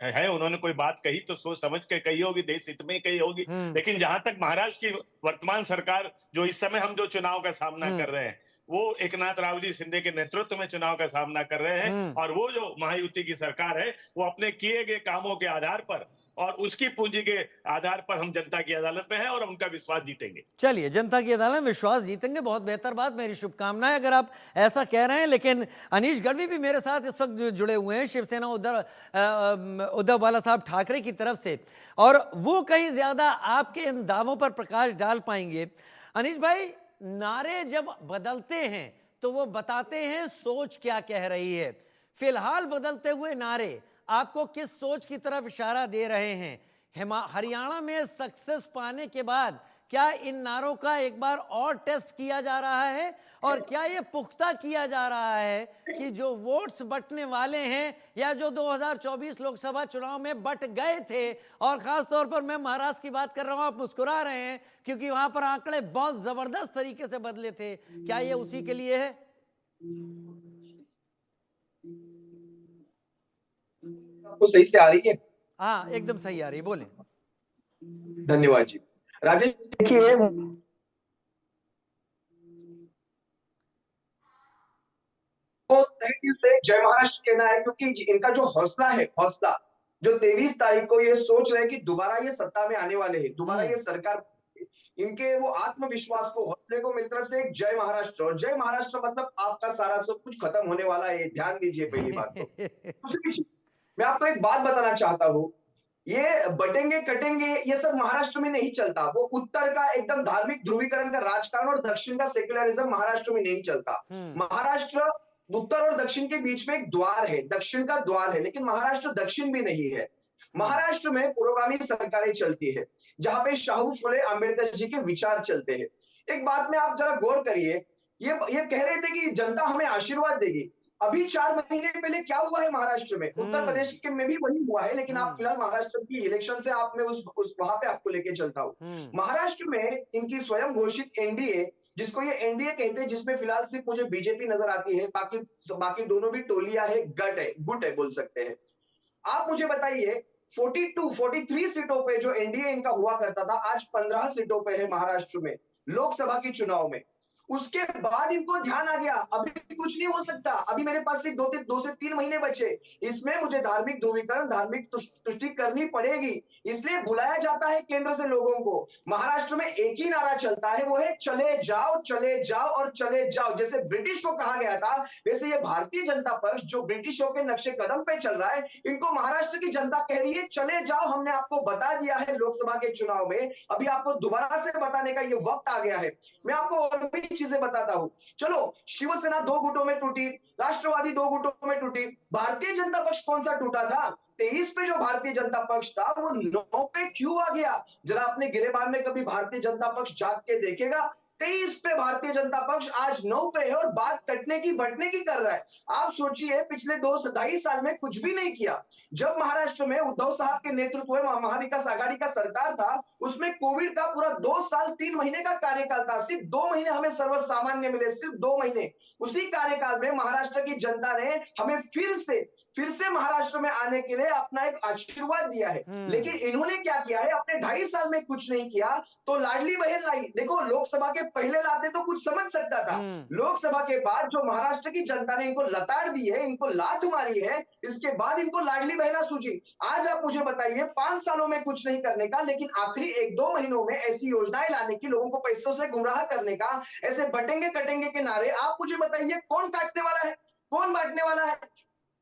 है, उन्होंने कोई बात कही तो सोच समझ के कही होगी, देश हित में कही होगी। लेकिन जहां तक महाराष्ट्र की वर्तमान सरकार, जो इस समय हम जो चुनाव का सामना कर रहे हैं, वो एकनाथ रावजी शिंदे के नेतृत्व में चुनाव का सामना कर रहे हैं। और वो जो महायुति की सरकार है, वो अपने किए गए कामों के आधार पर और उसकी पूंजी के आधार पर हम जनता की अदालत में है और उनका विश्वास जीतेंगे। चलिए, जनता की अदालत में विश्वास जीतेंगे, बहुत बेहतर बात, मेरी शुभकामनाएं अगर आप ऐसा कह रहे हैं। लेकिन अनीश गढ़वी भी मेरे साथ इस वक्त जुड़े हुए हैं शिवसेना उद्धव बाला साहब ठाकरे की तरफ से, और वो कहीं ज्यादा आपके इन दावों पर प्रकाश डाल पाएंगे। अनीश भाई, नारे जब बदलते हैं तो वो बताते हैं सोच क्या कह रही है। फिलहाल बदलते हुए नारे आपको किस सोच की तरफ इशारा दे रहे हैं? हरियाणा में सक्सेस पाने के बाद क्या इन नारों का एक बार और टेस्ट किया जा रहा है और क्या ये पुख्ता किया जा रहा है कि जो वोट्स बंटने वाले हैं या जो 2024 लोकसभा चुनाव में बंट गए थे, और खास तौर पर मैं महाराष्ट्र की बात कर रहा हूं, आप मुस्कुरा रहे हैं क्योंकि वहां पर आंकड़े बहुत जबरदस्त तरीके से बदले थे, क्या ये उसी के लिए है? आपको सही से आ रही है? हाँ, एकदम सही आ रही है, बोले। धन्यवाद जी। राजेश, देखिए दिल से जय महाराष्ट्र कहना है, क्योंकि इनका जो हौसला है, हौसला जो 23 तारीख को ये सोच रहे हैं कि दोबारा ये सत्ता में आने वाले हैं, दोबारा ये सरकार, इनके वो आत्मविश्वास को, हौसले को मेरी तरफ से एक जय महाराष्ट्र। और जय महाराष्ट्र मतलब आपका सारा सब कुछ खत्म होने वाला है, ध्यान दीजिए पहली बात तो। मैं आपको एक बात बताना चाहता हूँ, ये बटेंगे कटेंगे ये सब महाराष्ट्र में नहीं चलता। वो उत्तर का एकदम धार्मिक ध्रुवीकरण का राजकारण और दक्षिण का सेक्युलरिज्म महाराष्ट्र में नहीं चलता। महाराष्ट्र उत्तर और दक्षिण के बीच में एक द्वार है, दक्षिण का द्वार है, लेकिन महाराष्ट्र दक्षिण भी नहीं है। महाराष्ट्र में पुरोगामी सरकारें चलती है, जहां पे शाहू फुले आंबेडकर जी के विचार चलते हैं। एक बात में आप जरा गौर करिए, ये कह रहे थे कि जनता हमें आशीर्वाद देगी। अभी 4 महीने पहले क्या हुआ है महाराष्ट्र में? उत्तर प्रदेश के में भी वही हुआ है, लेकिन आप फिलहाल महाराष्ट्र की इलेक्शन से आप मैं उस वहां पे आपको लेके चलता हूँ। महाराष्ट्र में इनकी स्वयं घोषित एनडीए, जिसको ये एनडीए कहते हैं, जिसमें फिलहाल सिर्फ मुझे बीजेपी नजर आती है, बाकी दोनों भी टोलियां है, गुट है बोल सकते हैं। आप मुझे बताइए 43 सीटों पे जो एनडीए इनका हुआ करता था, आज 15 सीटों पे है महाराष्ट्र में लोकसभा के चुनाव में। उसके बाद इनको ध्यान आ गया अभी कुछ नहीं हो सकता, अभी मेरे पास सिर्फ 2 से 3 महीने बचे, इसमें मुझे धार्मिक ध्रुवीकरण, धार्मिक तुष्टि करनी पड़ेगी। इसलिए बुलाया जाता है केंद्र से लोगों को। महाराष्ट्र में एक ही नारा चलता है, वो है चले जाओ और चले जाओ। जैसे ब्रिटिश को कहा गया था, वैसे ये भारतीय जनता पक्ष जो ब्रिटिशों के नक्शे कदम पे चल रहा है, इनको महाराष्ट्र की जनता कह रही है चले जाओ। हमने आपको बता दिया है लोकसभा के चुनाव में, अभी आपको दोबारा से बताने का ये वक्त आ गया है। मैं आपको और भी चीजें बताता हूं। चलो, शिवसेना 2 गुटों में टूटी, राष्ट्रवादी 2 गुटों में टूटी, भारतीय जनता पक्ष कौन सा टूटा था? 23 पे जो भारतीय जनता पक्ष था वो 9 पे क्यों आ गया? जरा अपने गिरेबान में कभी भारतीय जनता पक्ष झांक के देखेगा। 23 पे भारतीय जनता पक्ष आज 9 पे है और बात कटने की बटने की कर रहा है। आप सोचिए, पिछले 2-2.5 साल में कुछ भी नहीं किया। जब महाराष्ट्र में उद्धव साहब के नेतृत्व में महाविकास आघाड़ी का सरकार था, उसमें कोविड का पूरा 2 साल 3 महीने का कार्यकाल था। सिर्फ 2 महीने हमें सर्वसामान्य मिले, सिर्फ 2 महीने। उसी कार्यकाल में महाराष्ट्र की जनता ने हमें फिर से महाराष्ट्र में आने के लिए अपना एक आशीर्वाद दिया है। लेकिन इन्होंने क्या किया है? अपने 2.5 साल में कुछ नहीं किया तो लाडली बहन लाई। देखो, लोकसभा के पहले लाते तो कुछ समझ सकता था, लोकसभा के बाद जो महाराष्ट्र की जनता ने इनको लताड़ दी है, इनको लात मारी है, इसके बाद इनको लाडली बहना सूझी। आज आप मुझे बताइए, 5 सालों में कुछ नहीं करने का, लेकिन आखिरी 1-2 महीनों में ऐसी योजनाएं लाने की, लोगों को पैसों से गुमराह करने का, ऐसे बटेंगे कटेंगे के नारे, आप मुझे बताइए कौन काटने वाला है, कौन बांटने वाला है?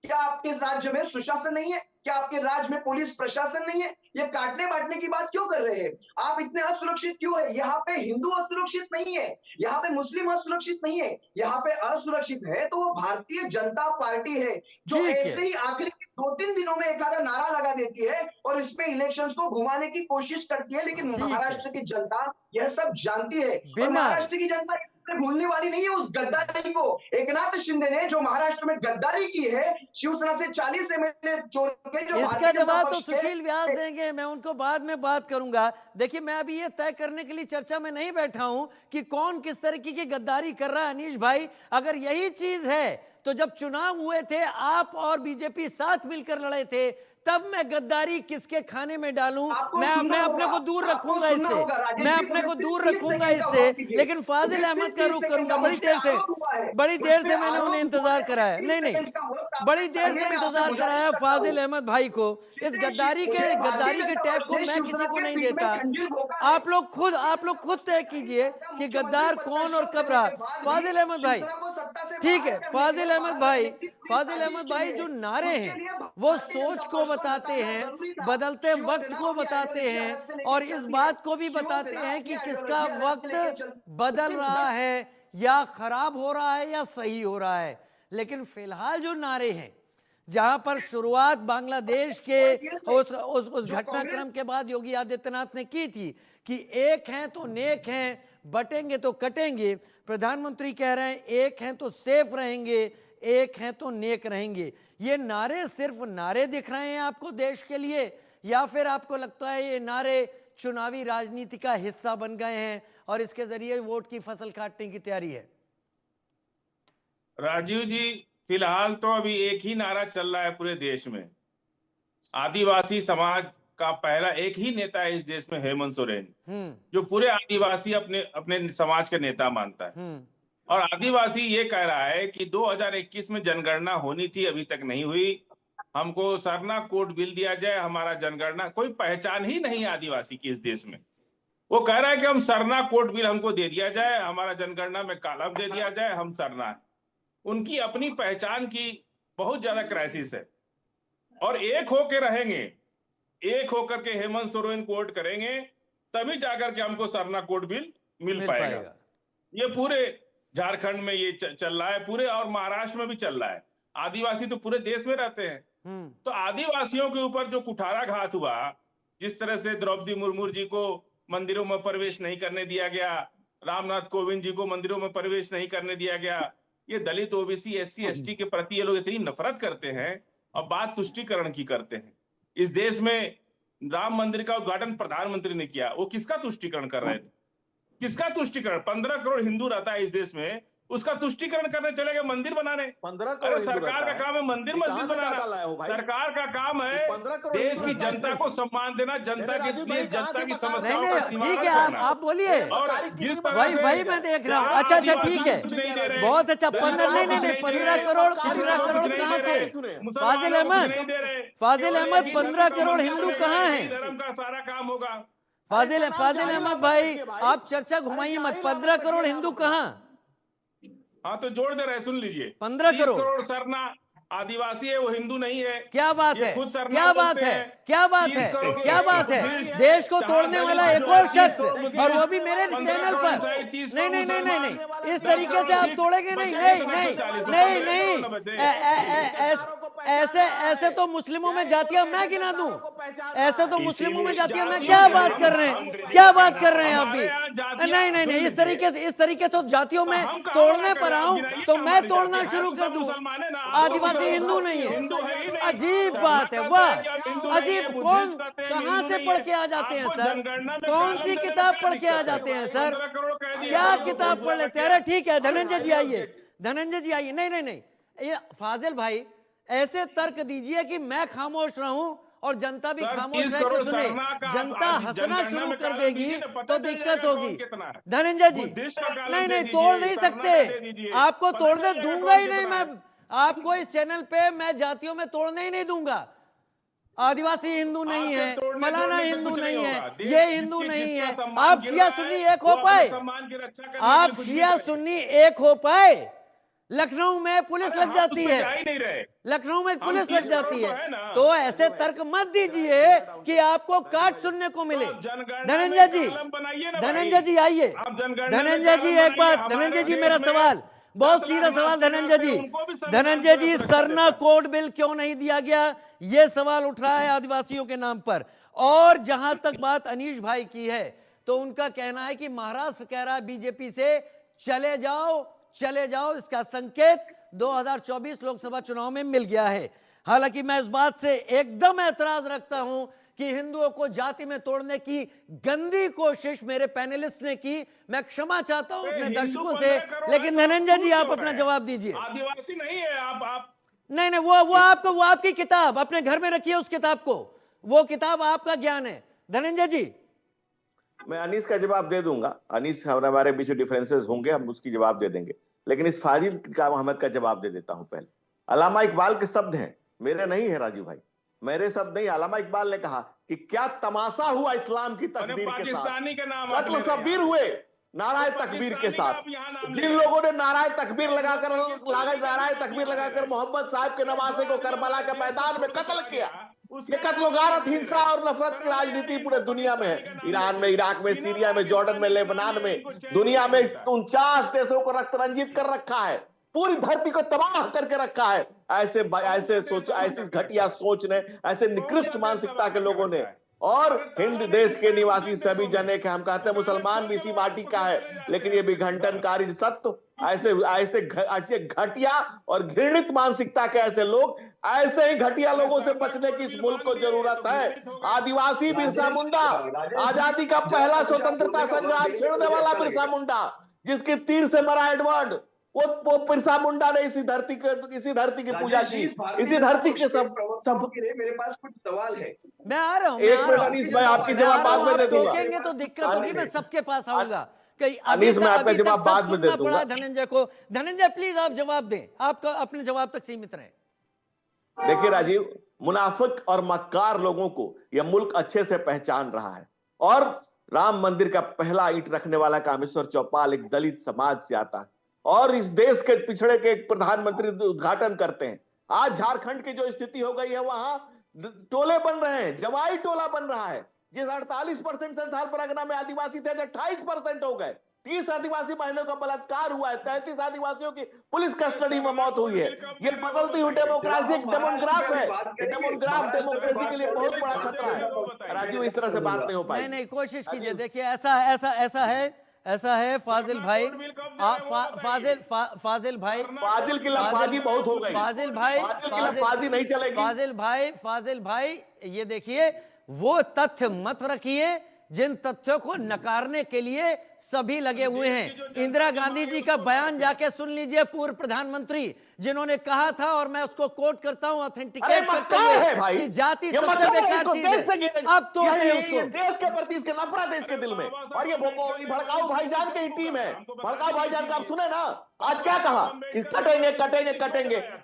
क्या आपके राज्य में सुशासन नहीं है? क्या आपके राज्य में पुलिस प्रशासन नहीं है? ये काटने बांटने की बात क्यों कर रहे हैं? आप इतने असुरक्षित क्यों है? यहाँ पे हिंदू असुरक्षित नहीं है, यहाँ पे मुस्लिम असुरक्षित नहीं है, यहाँ पे असुरक्षित है तो वो भारतीय जनता पार्टी है, जो ऐसे ही आखिरी 2-3 दिनों में एक आधा नारा लगा देती है और इसमें इलेक्शंस को घुमाने की कोशिश करती है। लेकिन महाराष्ट्र की जनता यह सब जानती है और महाराष्ट्र की जनता भूलने वाली नहीं है उस गद्दारी को। एकनाथ शिंदे ने जो महाराष्ट्र में गद्दारी की है, शिवसेना से 40 एमएलए चोर के, जो इसका जवाब तो सुशील व्यास देंगे, मैं उनको बाद में बात करूंगा। देखिए, मैं अभी ये तय करने के लिए चर्चा में नहीं बैठा हूं कि कौन किस तरीके की गद्दारी कर रहा है। अनीश भाई, अगर यही चीज है तो जब चुनाव हुए थे, आप और बीजेपी साथ मिलकर लड़े थे, तब मैं गद्दारी किसके खाने में डालूं? मैं अपने को दूर रखूंगा इससे, मैं अपने को दूर रखूंगा इससे। लेकिन फाजिल अहमद का रुख करूंगा। बड़ी देर से मैंने उन्हें इंतजार कराया, नहीं, बड़ी देर से इंतजार कराया फाजिल अहमद भाई को। इस गद्दारी के टैग को मैं किसी को नहीं देता। आप लोग खुद तय कीजिए कि गद्दार कौन और कब रहा। फाजिल अहमद भाई, ठीक है, फाजिल अहमद भाई जो नारे हैं वो सोच को बताते हैं, बदलते वक्त को बताते हैं और इस बात को भी बताते हैं कि किसका वक्त बदल रहा है या खराब हो रहा है या सही हो रहा है। लेकिन फिलहाल जो नारे हैं, जहां पर शुरुआत बांग्लादेश के उस घटनाक्रम के बाद योगी आदित्यनाथ ने की थी कि एक हैं तो नेक हैं, बटेंगे तो कटेंगे। प्रधानमंत्री कह रहे हैं एक हैं तो सेफ रहेंगे, एक हैं तो नेक रहेंगे। ये नारे सिर्फ नारे दिख रहे हैं आपको देश के लिए, या फिर आपको लगता है ये नारे चुनावी राजनीति का हिस्सा बन गए हैं और इसके जरिए वोट की फसल काटने की तैयारी है? राजीव जी, फिलहाल तो अभी एक ही नारा चल रहा है पूरे देश में। आदिवासी समाज का पहला एक ही नेता है इस देश में, हेमंत सोरेन, जो पूरे आदिवासी अपने समाज के नेता मानता है। और आदिवासी ये कह रहा है कि 2021 में जनगणना होनी थी, अभी तक नहीं हुई। हमको सरना कोड बिल दिया जाए, हमारा जनगणना, कोई पहचान ही नहीं आदिवासी की इस देश में। वो कह रहा है कि हम सरना कोड बिल हमको दे दिया जाए, हमारा जनगणना में कॉलम दे दिया जाए, हम सरना है। उनकी अपनी पहचान की बहुत ज्यादा क्राइसिस है। और एक होके रहेंगे, एक होकर के हेमंत सोरेन को वोट करेंगे, तभी जाकर के हमको सरना कोड बिल मिल पाएगा। ये पूरे झारखंड में ये चल रहा है, पूरे, और महाराष्ट्र में भी चल रहा है। आदिवासी तो पूरे देश में रहते हैं, तो आदिवासियों के ऊपर जो कुठाराघात हुआ, जिस तरह से द्रौपदी मुर्मू जी को मंदिरों में प्रवेश नहीं करने दिया गया, रामनाथ कोविंद जी को मंदिरों में प्रवेश नहीं करने दिया गया, ये दलित, ओबीसी, एससी, एसटी के प्रति ये लोग इतनी नफरत करते हैं और बात तुष्टीकरण की करते हैं। इस देश में राम मंदिर का उद्घाटन प्रधानमंत्री ने किया, वो किसका तुष्टीकरण कर रहे थे? किसका तुष्टीकरण? 15 करोड़ हिंदू रहता है इस देश में, उसका तुष्टीकरण करने चले गए मंदिर बनाने। 15 करोड़ सरकार का काम है मंदिर मस्जिद बनाना, सरकार का काम है देश की जनता को सम्मान देना, जनता की जनता की समस्याओं का ठीक है, आप बोलिए। वही मैं देख रहा हूँ। अच्छा ठीक है, बहुत अच्छा। 15 करोड़ कहाँ से? फाजिल अहमद 15 करोड़ हिंदू कहाँ है? धर्म का सारा काम होगा। फाजिल अहमद भाई, आप चर्चा घुमाइए मत। 15 करोड़ हिंदू कहाँ? हाँ तो जोड़ दे रहे, सुन लीजिए। 15 करोड़ सरना आदिवासी है, वो हिंदू नहीं है। क्या बात है, क्या बात है, क्या बात है, क्या बात है? देश को तोड़ने वाला एक और शख्स, और वो भी मेरे चैनल पर। नहीं, इस तरीके से आप तोड़ेंगे नहीं। ऐसे तो मुस्लिमों में जातियां मैं गिना दूं, ऐसे तो मुस्लिमों में जातियां मैं क्या बात कर रहे हैं, क्या बात कर रहे हैं आप भी? नहीं, इस तरीके से जातियों में तोड़ने पर आऊं तो मैं तोड़ना शुरू कर दूं। आदिवासी हिंदू नहीं है, अजीब बात है, वाह अजीब। कौन कहां से पढ़ के आ जाते हैं सर? कौन सी किताब पढ़ के आ जाते हैं सर? क्या किताब पढ़ लेते हैं? अरे ठीक है, धनंजय जी आइए। नहीं, ये फाजिल भाई ऐसे तर्क दीजिए कि मैं खामोश रहूं और जनता भी खामोश रह के सुने। जनता हंसना शुरू कर देगी तो दिक्कत होगी। धनंजय जी, नहीं, तोड़ नहीं सकते, आपको तोड़ने दूंगा ही नहीं मैं। आपको इस चैनल पे मैं जातियों में तोड़ने ही नहीं दूंगा। आदिवासी हिंदू नहीं है, फलाना हिंदू नहीं है, ये हिंदू नहीं है। आप शिया सुन्नी एक हो पाए? आप शिया सुन्नी एक हो पाए? लखनऊ में पुलिस लग जाती है, लखनऊ में पुलिस लग जाती है, तो ऐसे तर्क मत दीजिए कि आपको काट सुनने को मिले। धनंजय जी आइए। धनंजय जी एक बात, धनंजय जी मेरा सवाल, बहुत सीधा सवाल। धनंजय जी, सरना कोड बिल क्यों नहीं दिया गया, यह सवाल उठ रहा है आदिवासियों के नाम पर। और जहां तक बात अनीश भाई की है, तो उनका कहना है कि महाराष्ट्र कह रहा है बीजेपी से चले जाओ, इसका संकेत 2024 लोकसभा चुनाव में मिल गया है। हालांकि मैं इस बात से एकदम ऐतराज रखता हूं कि हिंदुओं को जाति में तोड़ने की गंदी कोशिश मेरे पैनलिस्ट ने की। मैं क्षमा चाहता हूं अपने दर्शकों से, लेकिन धनंजय जी आप अपना जवाब दीजिए। आदिवासी नहीं है आप नहीं, वो आपकी किताब अपने घर में रखिए, उस किताब को, वो किताब आपका ज्ञान है। धनंजय जी, मैं अनीस का जवाब दे दूंगा। अनीस, हमारे बीच डिफरेंसेस होंगे, हम उसकी जवाब दे देंगे, लेकिन इस फाजिल का अहमद का जवाब दे देता हूं। पहले अल्लामा इकबाल के शब्द हैं, मेरे नहीं है राजीव भाई, मेरे शब्द नहीं। अल्लामा इकबाल ने कहा कि क्या तमाशा हुआ इस्लाम की तकदीर के साथ, कत्ल शब्बीर हुए नाराय तकबीर के साथ। जिन लोगों ने नाराय तकबीर लगाकर मोहम्मद साहब के नवासे को करबला के मैदान में कत्ल किया, ये कत्ल गारत, हिंसा और नफरत की राजनीति पूरे दुनिया में है। ईरान में, इराक में, सीरिया में, जॉर्डन में, लेबनान में, दुनिया में 49 देशों को रक्त रंजित कर रखा है। पूरी धरती को तबाह करके रखा है। ऐसी घटिया सोच ने, ऐसे निकृष्ट मानसिकता के लोगों ने, और हिंद देश के निवासी सभी जने के, हम कहते हैं मुसलमान भी इसी माटी का है, लेकिन ये विघंटनकारी सत्य, ऐसे घटिया और घृणित मानसिकता के ऐसे लोग, ऐसे ही घटिया लोगों से बचने की इस मुल्क को जरूरत है। आदिवासी बिरसा मुंडा, आजादी का पहला स्वतंत्रता संग्राम छेड़ने वाला बिरसा मुंडा, जिसके तीर से मरा एडवर्ड, वो बिरसा मुंडा ने इसी धरती की पूजा की, इसी धरती के सब। मेरे पास कुछ सवाल है, मैं आ रहा हूँ। एक मिनट अनीस, मैं आपकी जवाब बाद में दे दूंगा। टोकेंगे तो दिक्कत होगी, मैं सबके पास आऊंगा। अनीस, मैं आपका जवाब बाद में दे दूंगा। धनंजय को, धनंजय प्लीज आप जवाब दें, आपका अपने जवाब तक सीमित रहे। देखिए राजीव, मुनाफिक और मक्कार लोगों को यह मुल्क अच्छे से पहचान रहा है, और राम मंदिर का पहला ईंट रखने वाला कामेश्वर चौपाल एक दलित समाज से आता है, और इस देश के पिछड़े के एक प्रधानमंत्री उद्घाटन करते हैं। आज झारखंड की जो स्थिति हो गई है, वहां टोले बन रहे हैं, जवाई टोला बन रहा है। जिस 48% संथाल परगना में आदिवासी थे, 28% हो गए। 30 आदिवासी महिलाओं का बलात्कार हुआ है, 33 आदिवासियों की पुलिस कस्टडी में मौत हुई है। ये बदलती हुई डेमोक्रेसी एक डेमोग्राफ है, डेमोग्राफ डेमोक्रेसी के लिए बहुत बड़ा खतरा है। राजीव, इस तरह से बात नहीं हो पाएगी। नहीं, कोशिश कीजिए। देखिए ऐसा है फाजिल भाई, फाजिल भाई, फाजिल की लफाजी बहुत हो गई। फाजिल भाई, फाजिल नहीं चलेगी। फाजिल भाई, ये देखिए, वो तथ्य मत रखिए जिन तथ्यों को नकारने के लिए सभी लगे हुए हैं। इंदिरा गांधी जी का बयान जाके सुन लीजिए, पूर्व प्रधानमंत्री, जिन्होंने कहा था, और मैं उसको कोट करता हूं, ऑथेंटिकेट करते हुए, कि जाति सबसे बेकार चीज है। अब तो उसको देश के प्रति इसके नफरत है इसके दिल में, और ये भड़काऊ भाईजान की टीम है। भड़काऊ भाईजान का आप सुने ना, आज क्या कहा कि कटेंगे।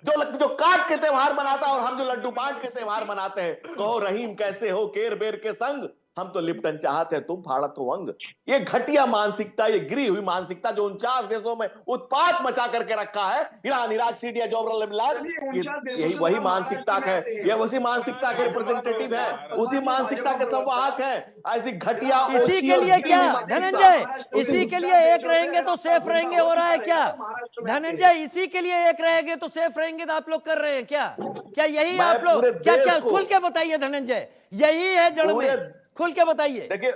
जो काट के त्योहार मनाता है, और हम जो लड्डू बांट के त्योहार मनाते हैं। कहो रहीम कैसे हो केर बेर के संग, हम तो लिप्टन चाहते हैं, तुम फाड़त हो अंग। ये घटिया मानसिकता, ये गिरी हुई मानसिकता जो 49 देशों में उत्पात मचा करके रखा है, ईरान, इराक, सीरिया, यही वही मानसिकता है। ये उसी मानसिकता के रिप्रेजेंटेटिव है, उसी मानसिकता के संवाहक है। ऐसी घटिया, इसी के लिए क्या धनंजय, इसी के लिए एक रहेंगे तो सेफ रहेंगे हो रहा है क्या धनंजय? इसी के लिए एक रहेंगे तो सेफ रहेंगे तो आप लोग कर रहे हैं क्या यही आप लोग? क्या खुल के बताइए धनंजय, यही है जड़ में, खुल के बताइए। देखिए,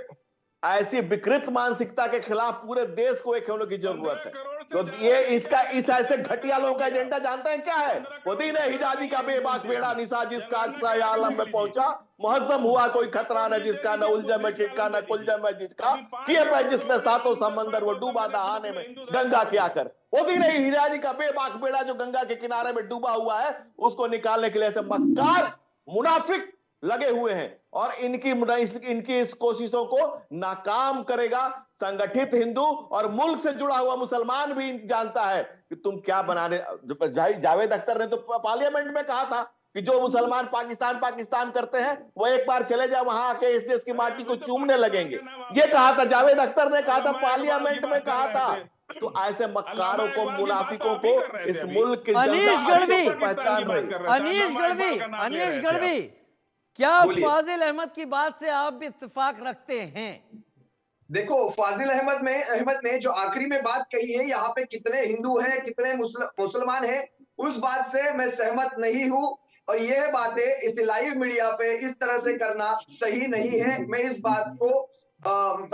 ऐसी विकृत मानसिकता के खिलाफ पूरे देश को एक होने की जरूरत है। तो ये इस ऐसे घटिया लोगों का एजेंडा जानते हैं क्या है? वो दिन है हिजाजी का बेबाक बेड़ा निशा, जिसका अक्सा या आलम में पहुंचा, मुहज्जम हुआ कोई खतरा न जिसका, न उलझम में चिटका, न कुलझम में जिसका, किए पे जिसने सातों समंदर, वो डूबा दहाने में गंगा क्या कर। वो दिन है हिजाजी का बेबाक बेड़ा जो गंगा के किनारे में डूबा हुआ है, उसको निकालने के लिए ऐसे मक्कार मुनाफिक लगे हुए हैं, और इनकी इस कोशिशों को नाकाम करेगा संगठित हिंदू, और मुल्क से जुड़ा हुआ मुसलमान भी जानता है कि तुम क्या बनाने। जावेद अख्तर ने तो पार्लियामेंट में कहा था कि जो मुसलमान पाकिस्तान करते हैं, वो एक बार चले जाए वहां आके इस देश की माटी को चूमने लगेंगे। ये कहा था, जावेद अख्तर ने कहा था, पार्लियामेंट में कहा था। तो ऐसे मक्कारों को, मुनाफिकों को इस मुल्क के पहचान रही। अनीश गढ़वी, क्या फाजिल अहमद की बात से आप भी इत्तेफाक रखते हैं? देखो, फाजिल अहमद ने जो आखिरी में बात कही है, यहाँ पे कितने हिंदू हैं, कितने मुसलमान हैं, उस बात से मैं सहमत नहीं हूं, और यह बातें इस लाइव मीडिया पे इस तरह से करना सही नहीं है। मैं इस बात को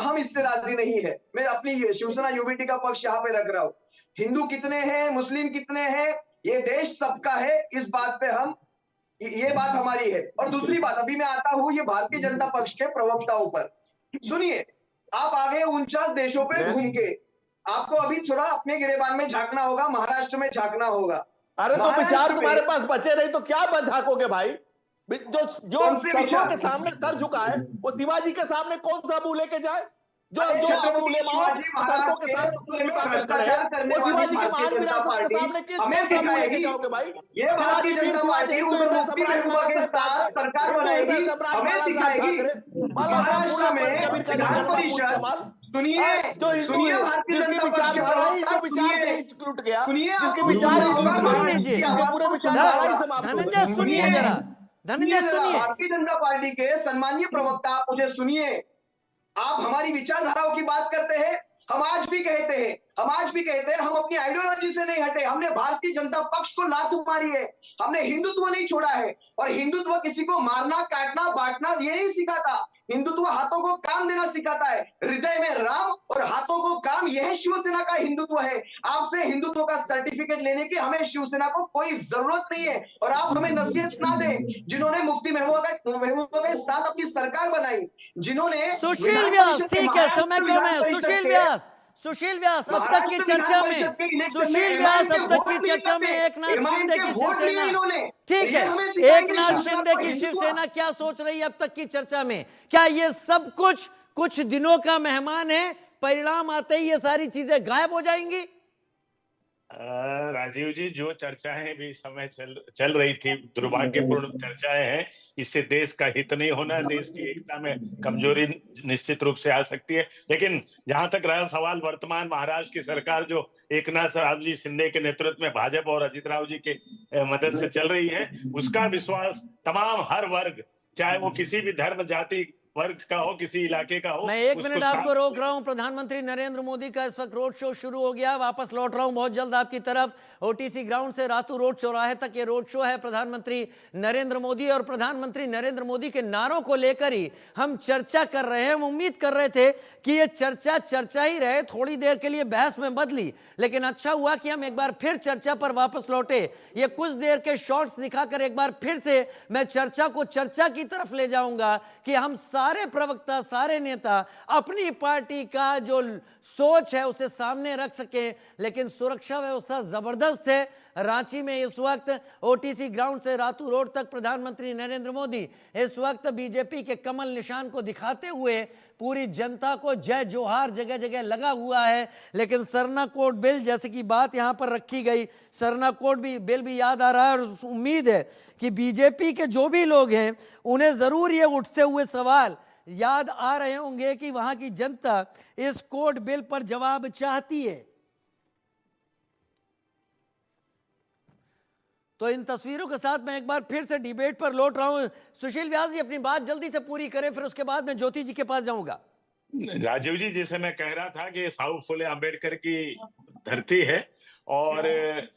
हम इससे राजी नहीं है। मैं अपनी शिवसेना यूबीटी का पक्ष यहाँ पे रख रहा हूँ। हिंदू कितने हैं, मुस्लिम कितने हैं, ये देश सबका है, इस बात पे ये बात हमारी है। और दूसरी बात, अभी मैं आता हूं ये भारतीय जनता पक्ष के प्रवक्ताओं पर। सुनिए, आप आगे 49 देशों पे घूम के, आपको अभी थोड़ा अपने गिरेबान में झांकना होगा, महाराष्ट्र में झांकना होगा। अरे तो विचार तुम्हारे पास बचे नहीं तो क्या झांकोगे भाई? जो सड़कों के सामने सर झुका है, वो शिवाजी के सामने कौन सा मुंह लेके जाए? जो सड़कों के सामने वो शिवाजी के महान विरासत के सामने किस मुंह लेके जाओगे भाई? ये भारतीय जनता पार्टी सरकार बनाएगी, हमें सिखाएगी। महाराष्ट्र में विधान परिषद, सुनिए भारतीय जनता टूट गया, जिसके विचार पूरे विचारधारा समाप्त। धनंजय सुनिए जरा, धनंजय सुनिए। भारतीय जनता पार्टी के सम्मानीय प्रवक्ता, आप मुझे सुनिए। आप हमारी विचारधाराओं की बात करते हैं, हम आज भी कहते हैं, हम अपनी आइडियोलॉजी से नहीं हटे। हमने भारतीय जनता पक्ष को लात मारी है, हमने हिंदुत्व नहीं छोड़ा है। और हिंदुत्व किसी को मारना, काटना, बांटना ये नहीं सिखाता। हिंदुत्व हाथों को काम देना सिखाता है। हृदय में राम और हाथों को काम, यह शिवसेना का हिंदुत्व है। आपसे हिंदुत्व का सर्टिफिकेट लेने की हमें शिवसेना को कोई जरूरत नहीं है। और आप हमें नसीहत ना दें, जिन्होंने मुफ्ती महबूबा के साथ अपनी सरकार बनाई, जिन्होंने सुशील व्यास, ठीक है, समय कम है। सुशील व्यास, अब तक की चर्चा में एक नाथ शिंदे की शिवसेना, ठीक है, एक नाथ शिंदे की शिवसेना क्या सोच रही है अब तक की चर्चा में? क्या ये सब कुछ दिनों का मेहमान है, परिणाम आते ही ये सारी चीजें गायब हो जाएंगी? राजीव जी, जो चर्चाएं भी समय चल रही थी, दुर्भाग्यपूर्ण चर्चाएं हैं। इससे देश का हित नहीं होना, देश की एकता में कमजोरी निश्चित रूप से आ सकती है। लेकिन जहां तक रहा सवाल वर्तमान महाराष्ट्र की सरकार जो एकनाथ जी शिंदे के नेतृत्व में भाजपा और अजित राव जी के मदद से चल रही है, उसका विश्वास तमाम हर वर्ग, चाहे वो किसी भी धर्म, जाति, वर्ग का हो, किसी इलाके का हो। मैं 1 मिनट आपको रोक रहा हूं। प्रधानमंत्री नरेंद्र मोदी का इस वक्त रोड शो शुरू हो गया। वापस लौट रहा हूं बहुत जल्द आपकी तरफ। ओटीसी ग्राउंड से रातू रोड चौराहे तक ये रोड शो है प्रधानमंत्री नरेंद्र मोदी, और प्रधानमंत्री नरेंद्र मोदी के नारों को लेकर ही हम चर्चा कर रहे हैं। हम उम्मीद कर रहे थे कि ये चर्चा ही रहे, थोड़ी देर के लिए बहस में बदली, लेकिन अच्छा हुआ कि हम एक बार फिर चर्चा पर वापस लौटे। ये कुछ देर के शॉर्ट्स दिखाकर एक बार फिर से मैं चर्चा को चर्चा की तरफ ले जाऊंगा कि हम सारे प्रवक्ता, सारे नेता अपनी पार्टी का जो सोच है उसे सामने रख सके। लेकिन सुरक्षा व्यवस्था जबरदस्त है। रांची में इस वक्त ओटीसी ग्राउंड से रातू रोड तक प्रधानमंत्री नरेंद्र मोदी इस वक्त बीजेपी के कमल निशान को दिखाते हुए पूरी जनता को जय जोहार जगह जगह लगा हुआ है। लेकिन सरना कोड बिल जैसे कि बात यहां पर रखी गई, सरना कोड बिल भी याद आ रहा है, और उम्मीद है कि बीजेपी के जो भी लोग हैं उन्हें जरूर ये उठते हुए सवाल याद आ रहे होंगे कि वहां की जनता इस कोड बिल पर जवाब चाहती है। तो इन तस्वीरों के साथ मैं एक बार फिर से डिबेट पर लौट रहा हूं। सुशील व्यास जी अपनी बात जल्दी से पूरी करें, फिर उसके बाद मैं ज्योति जी के पास जाऊंगा। राजीव जी, जैसे मैं कह रहा था कि साहू फुले अम्बेडकर की धरती है, और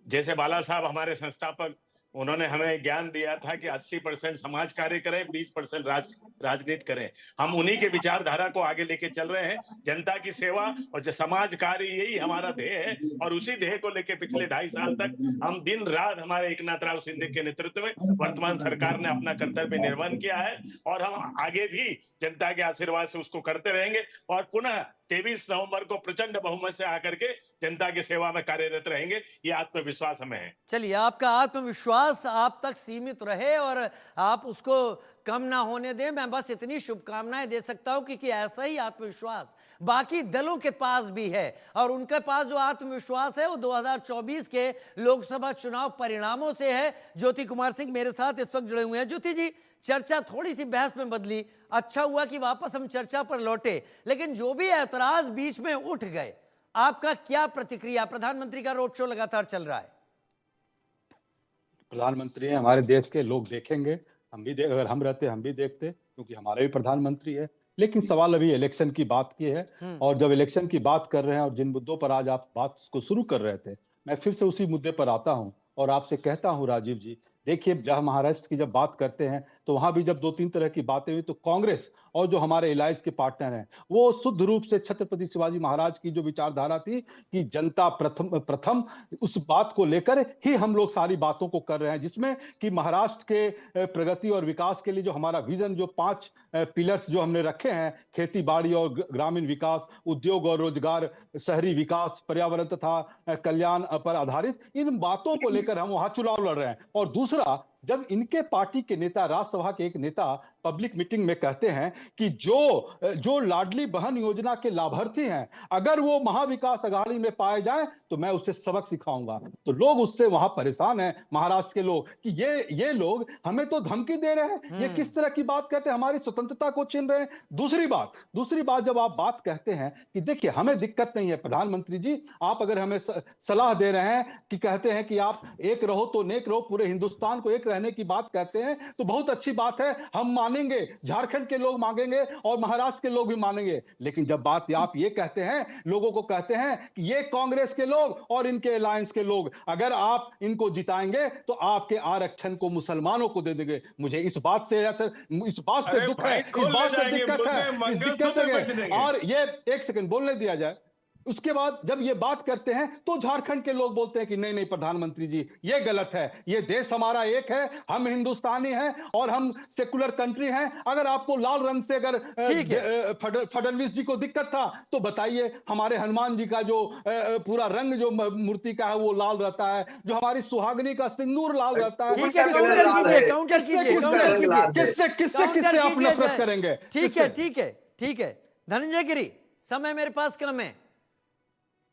जैसे बाला साहब हमारे संस्थापक, उन्होंने हमें ज्ञान दिया था कि 80% समाज कार्य करें, 20% राजनीति करें। हम उन्हीं के विचारधारा को आगे लेके चल रहे हैं। जनता की सेवा और जो समाज कार्य, यही हमारा ध्येय है, और उसी ध्येय को लेके पिछले 2.5 साल तक हम दिन रात हमारे एकनाथ राव शिंदे के नेतृत्व में वर्तमान सरकार ने अपना कर्तव्य निर्वहन किया है, और हम आगे भी जनता के आशीर्वाद से उसको करते रहेंगे, और पुनः 23 नवंबर को प्रचंड बहुमत से आकर के जनता की सेवा में कार्यरत रहेंगे। ये आत्मविश्वास हमें है। चलिए, आपका आत्मविश्वास आप तक सीमित रहे और आप उसको कम ना होने दें। मैं बस इतनी शुभकामनाएं दे सकता हूं कि ऐसा ही आत्मविश्वास बाकी दलों के पास भी है, और उनके पास जो आत्मविश्वास है वो 2024 के लोकसभा चुनाव परिणामों से है। ज्योति कुमार सिंह मेरे साथ इस वक्त जुड़े हुए हैं। ज्योति जी, चर्चा थोड़ी सी बहस में बदली, अच्छा हुआ कि वापस हम चर्चा पर लौटे, लेकिन जो भी ऐतराज बीच में उठ गए, आपका क्या प्रतिक्रिया? प्रधानमंत्री का रोड शो लगातार चल रहा है। प्रधानमंत्री हैं, हमारे देश के लोग देखेंगे, हम भी अगर हम रहते हम भी देखते, क्योंकि हमारे भी प्रधानमंत्री है। लेकिन सवाल अभी इलेक्शन की बात की है, और जब इलेक्शन की बात कर रहे हैं और जिन मुद्दों पर आज आप बात को शुरू कर रहे थे, मैं फिर से उसी मुद्दे पर आता हूं और आपसे कहता हूं राजीव जी, देखिए, जब महाराष्ट्र की जब बात करते हैं तो वहां भी जब 2-3 तरह की बातें हुई, तो कांग्रेस और जो हमारे इलायंस के पार्टनर हैं वो शुद्ध रूप से छत्रपति शिवाजी महाराज की जो विचारधारा थी कि जनता प्रथम, उस बात को लेकर ही हम लोग सारी बातों को कर रहे हैं, जिसमें कि महाराष्ट्र के प्रगति और विकास के लिए जो हमारा विजन, जो 5 पिलर्स जो हमने रखे हैं, खेती बाड़ी और ग्रामीण विकास, उद्योग और रोजगार, शहरी विकास, पर्यावरण तथा कल्याण पर आधारित, इन बातों को लेकर हम वहां चुनाव लड़ रहे हैं। और दूसरा, जब इनके पार्टी के नेता, राज्यसभा के एक नेता पब्लिक मीटिंग में कहते हैं कि जो लाडली बहन योजना के लाभार्थी हैं, अगर वो महाविकास अघाड़ी में पाए जाएं तो मैं उसे सबक सिखाऊंगा, तो लोग उससे वहां परेशान हैं, महाराष्ट्र के लोग, कि ये लोग हमें तो धमकी दे रहे हैं, ये किस तरह की बात कहते हैं, हमारी स्वतंत्रता को छीन रहे हैं। दूसरी बात जब आप बात कहते हैं कि देखिए, हमें दिक्कत नहीं है प्रधानमंत्री जी, आप अगर हमें सलाह दे रहे हैं कि कहते हैं कि आप एक रहो तो नेक रहो, पूरे हिंदुस्तान को एक रहने की बात कहते हैं तो बहुत अच्छी बात है, हम मानेंगे, झारखंड के लोग मांगेंगे और महाराष्ट्र के लोग भी मानेंगे। लेकिन जब बात आप ये कहते हैं, लोगों को कहते हैं कि ये कांग्रेस के लोग और इनके अलायंस के लोग, अगर आप इनको जिताएंगे तो आपके आरक्षण को मुसलमानों को दे देंगे। मुझे इस बात से दुख है, इस बात से दिक्कत है, इस दिक्कत है। और ये एक सेकंड बोलने दिया जाए, उसके बाद जब ये बात करते हैं तो झारखंड के लोग बोलते हैं कि नहीं नहीं प्रधानमंत्री जी ये गलत है, ये देश हमारा एक है, हम हिंदुस्तानी हैं और हम सेकुलर कंट्री हैं। अगर आपको लाल रंग से अगर फडणवीस जी को दिक्कत था तो बताइए, हमारे हनुमान जी का जो पूरा रंग जो मूर्ति का है वो लाल रहता है, जो हमारी सुहागनी का सिंदूर लाल रहता है। किससे आप नफरत करेंगे? ठीक है धनंजय गिरी, समय मेरे पास कम है,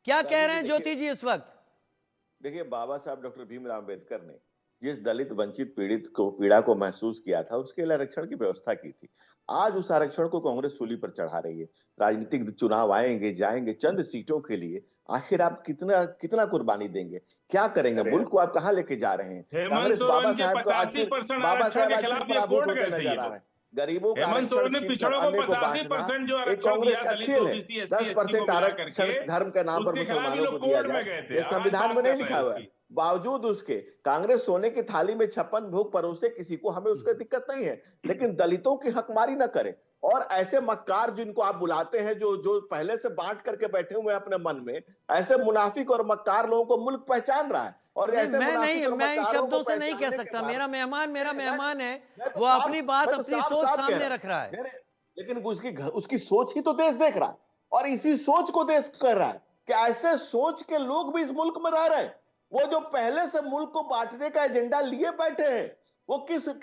क्या कह रहे हैं ज्योति जी इस वक्त? देखिए, बाबा साहब डॉक्टर भीमराव अंबेडकर ने जिस दलित वंचित पीड़ा को महसूस किया था, उसके लिए आरक्षण की व्यवस्था की थी। आज उस आरक्षण को कांग्रेस सूली पर चढ़ा रही है। राजनीतिक चुनाव आएंगे जाएंगे, चंद सीटों के लिए आखिर आप कितना कुर्बानी देंगे, क्या करेंगे? मुल्क को आप कहां लेके जा रहे हैं? कांग्रेस बाबा साहब को नजर आ रहा है। गरीबों का पिछड़ों को 85% जो आरक्षण दिया दलितों को, 10% आरक्षण धर्म के नाम पर मुसलमानों को दिया जाए, ये संविधान में नहीं लिखा हुआ है। बावजूद उसके कांग्रेस सोने की थाली में 56 भोग परोसे किसी को, हमें उसका दिक्कत नहीं है, लेकिन दलितों की हकमारी न करे। और ऐसे मक्कार जिनको आप बुलाते हैं, जो पहले से बांट करके बैठे हुए हैं अपने मन में, ऐसे मुनाफिक और मक्कार लोगों को मुल्क पहचान रहा है। और मैं इन शब्दों से नहीं कह सकता, मेरा मेहमान है, वो अपनी बात अपनी सोच सामने रख रहा है, लेकिन उसकी सोच ही तो देश देख रहा है और इसी सोच को देश कर रहा है कि ऐसे सोच के लोग भी इस मुल्क में रह रहे हैं। वो जो पहले से मुल्क को बांटने का एजेंडा लिए बैठे हैं, वो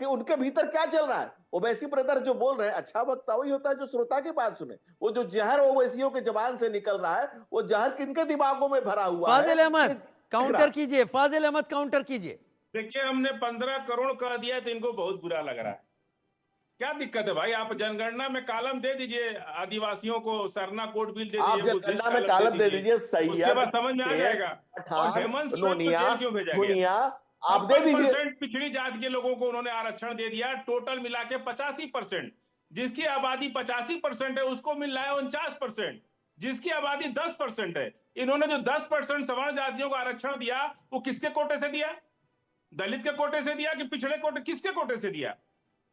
उनके भीतर क्या चल रहा है? ओवैसी ब्रदर जो बोल रहे हैं, अच्छा वक्ता वही होता है जो श्रोता की बात सुने। वो जो जहर ओवैसियों के जबान से निकल रहा है, वो जहर किनके दिमागों में भरा हुआ है? फाजिल अहमद काउंटर कीजिए, फाजिल अहमद काउंटर कीजिए। देखिए, हमने 15 करोड़ कर दिया तो इनको बहुत बुरा लग रहा है। क्या दिक्कत है भाई? आप जनगणना में कालम दे दीजिए, आदिवासियों को सरना कोड बिल दे दीजिए, जनगणना में कालम दे दीजिए, सही है, उसके बाद समझ में आ जाएगा। और हेमंत सोरेन को जेल क्यों भेजा गया? आप दे दीजिए। 50% पिछड़ी जाति के लोगों को उन्होंने आरक्षण दे दिया, टोटल मिला के 85%। जिसकी आबादी 85% है उसको मिल रहा है 49%। जिसकी आबादी 10% है, इन्होंने जो 10% सवर्ण जातियों को आरक्षण दिया, वो किसके कोटे से दिया? दलित के कोटे से दिया कि पिछड़े कोटे, किसके कोटे से दिया?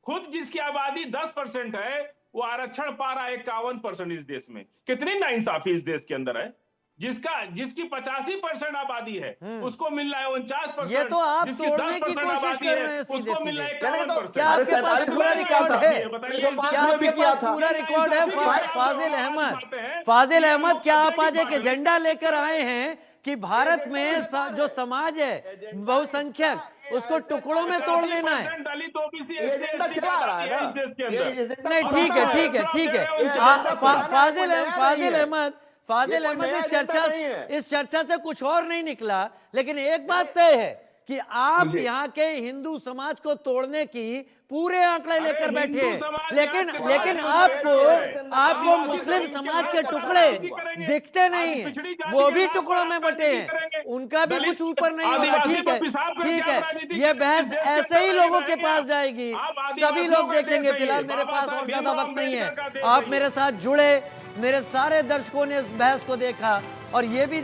खुद जिसकी आबादी 10% है वो आरक्षण पा रहा है 51% इस देश में। कितनी नाइंसाफी इस देश के अंदर है। जिसकी 85% आबादी है उसको मिल रहा है 49%। ये तो आप तोड़ने की कोशिश कर रहे हैं सीधे उसको मिल रहा है 51%। क्या आपके पास पूरा रिकॉर्ड है? क्या आपके पास पूरा रिकॉर्ड है? फाजिल अहमद, क्या आप आज एक एजेंडा लेकर आए हैं कि भारत में जो समाज है बहुसंख्यक, उसको टुकड़ों में तोड़ देना है? नहीं, ठीक है। फाजिल अहमद इस चर्चा से कुछ और नहीं निकला, लेकिन एक बात तय है कि आप यहाँ के हिंदू समाज को तोड़ने की पूरे आंकड़े लेकर बैठे हैं, लेकिन आपको मुस्लिम समाज के टुकड़े दिखते नहीं हैं, वो भी टुकड़ों में बटे हैं, उनका भी कुछ ऊपर नहीं होगा। ठीक है, ये बहस ऐसे ही लोगों के पास जाएगी, सभी लोग देखेंगे। फिलहाल मेरे पास और ज्यादा वक्त नहीं है, आप मेरे साथ जुड़े, मेरे सारे दर्शकों ने इस बहस को देखा और ये भी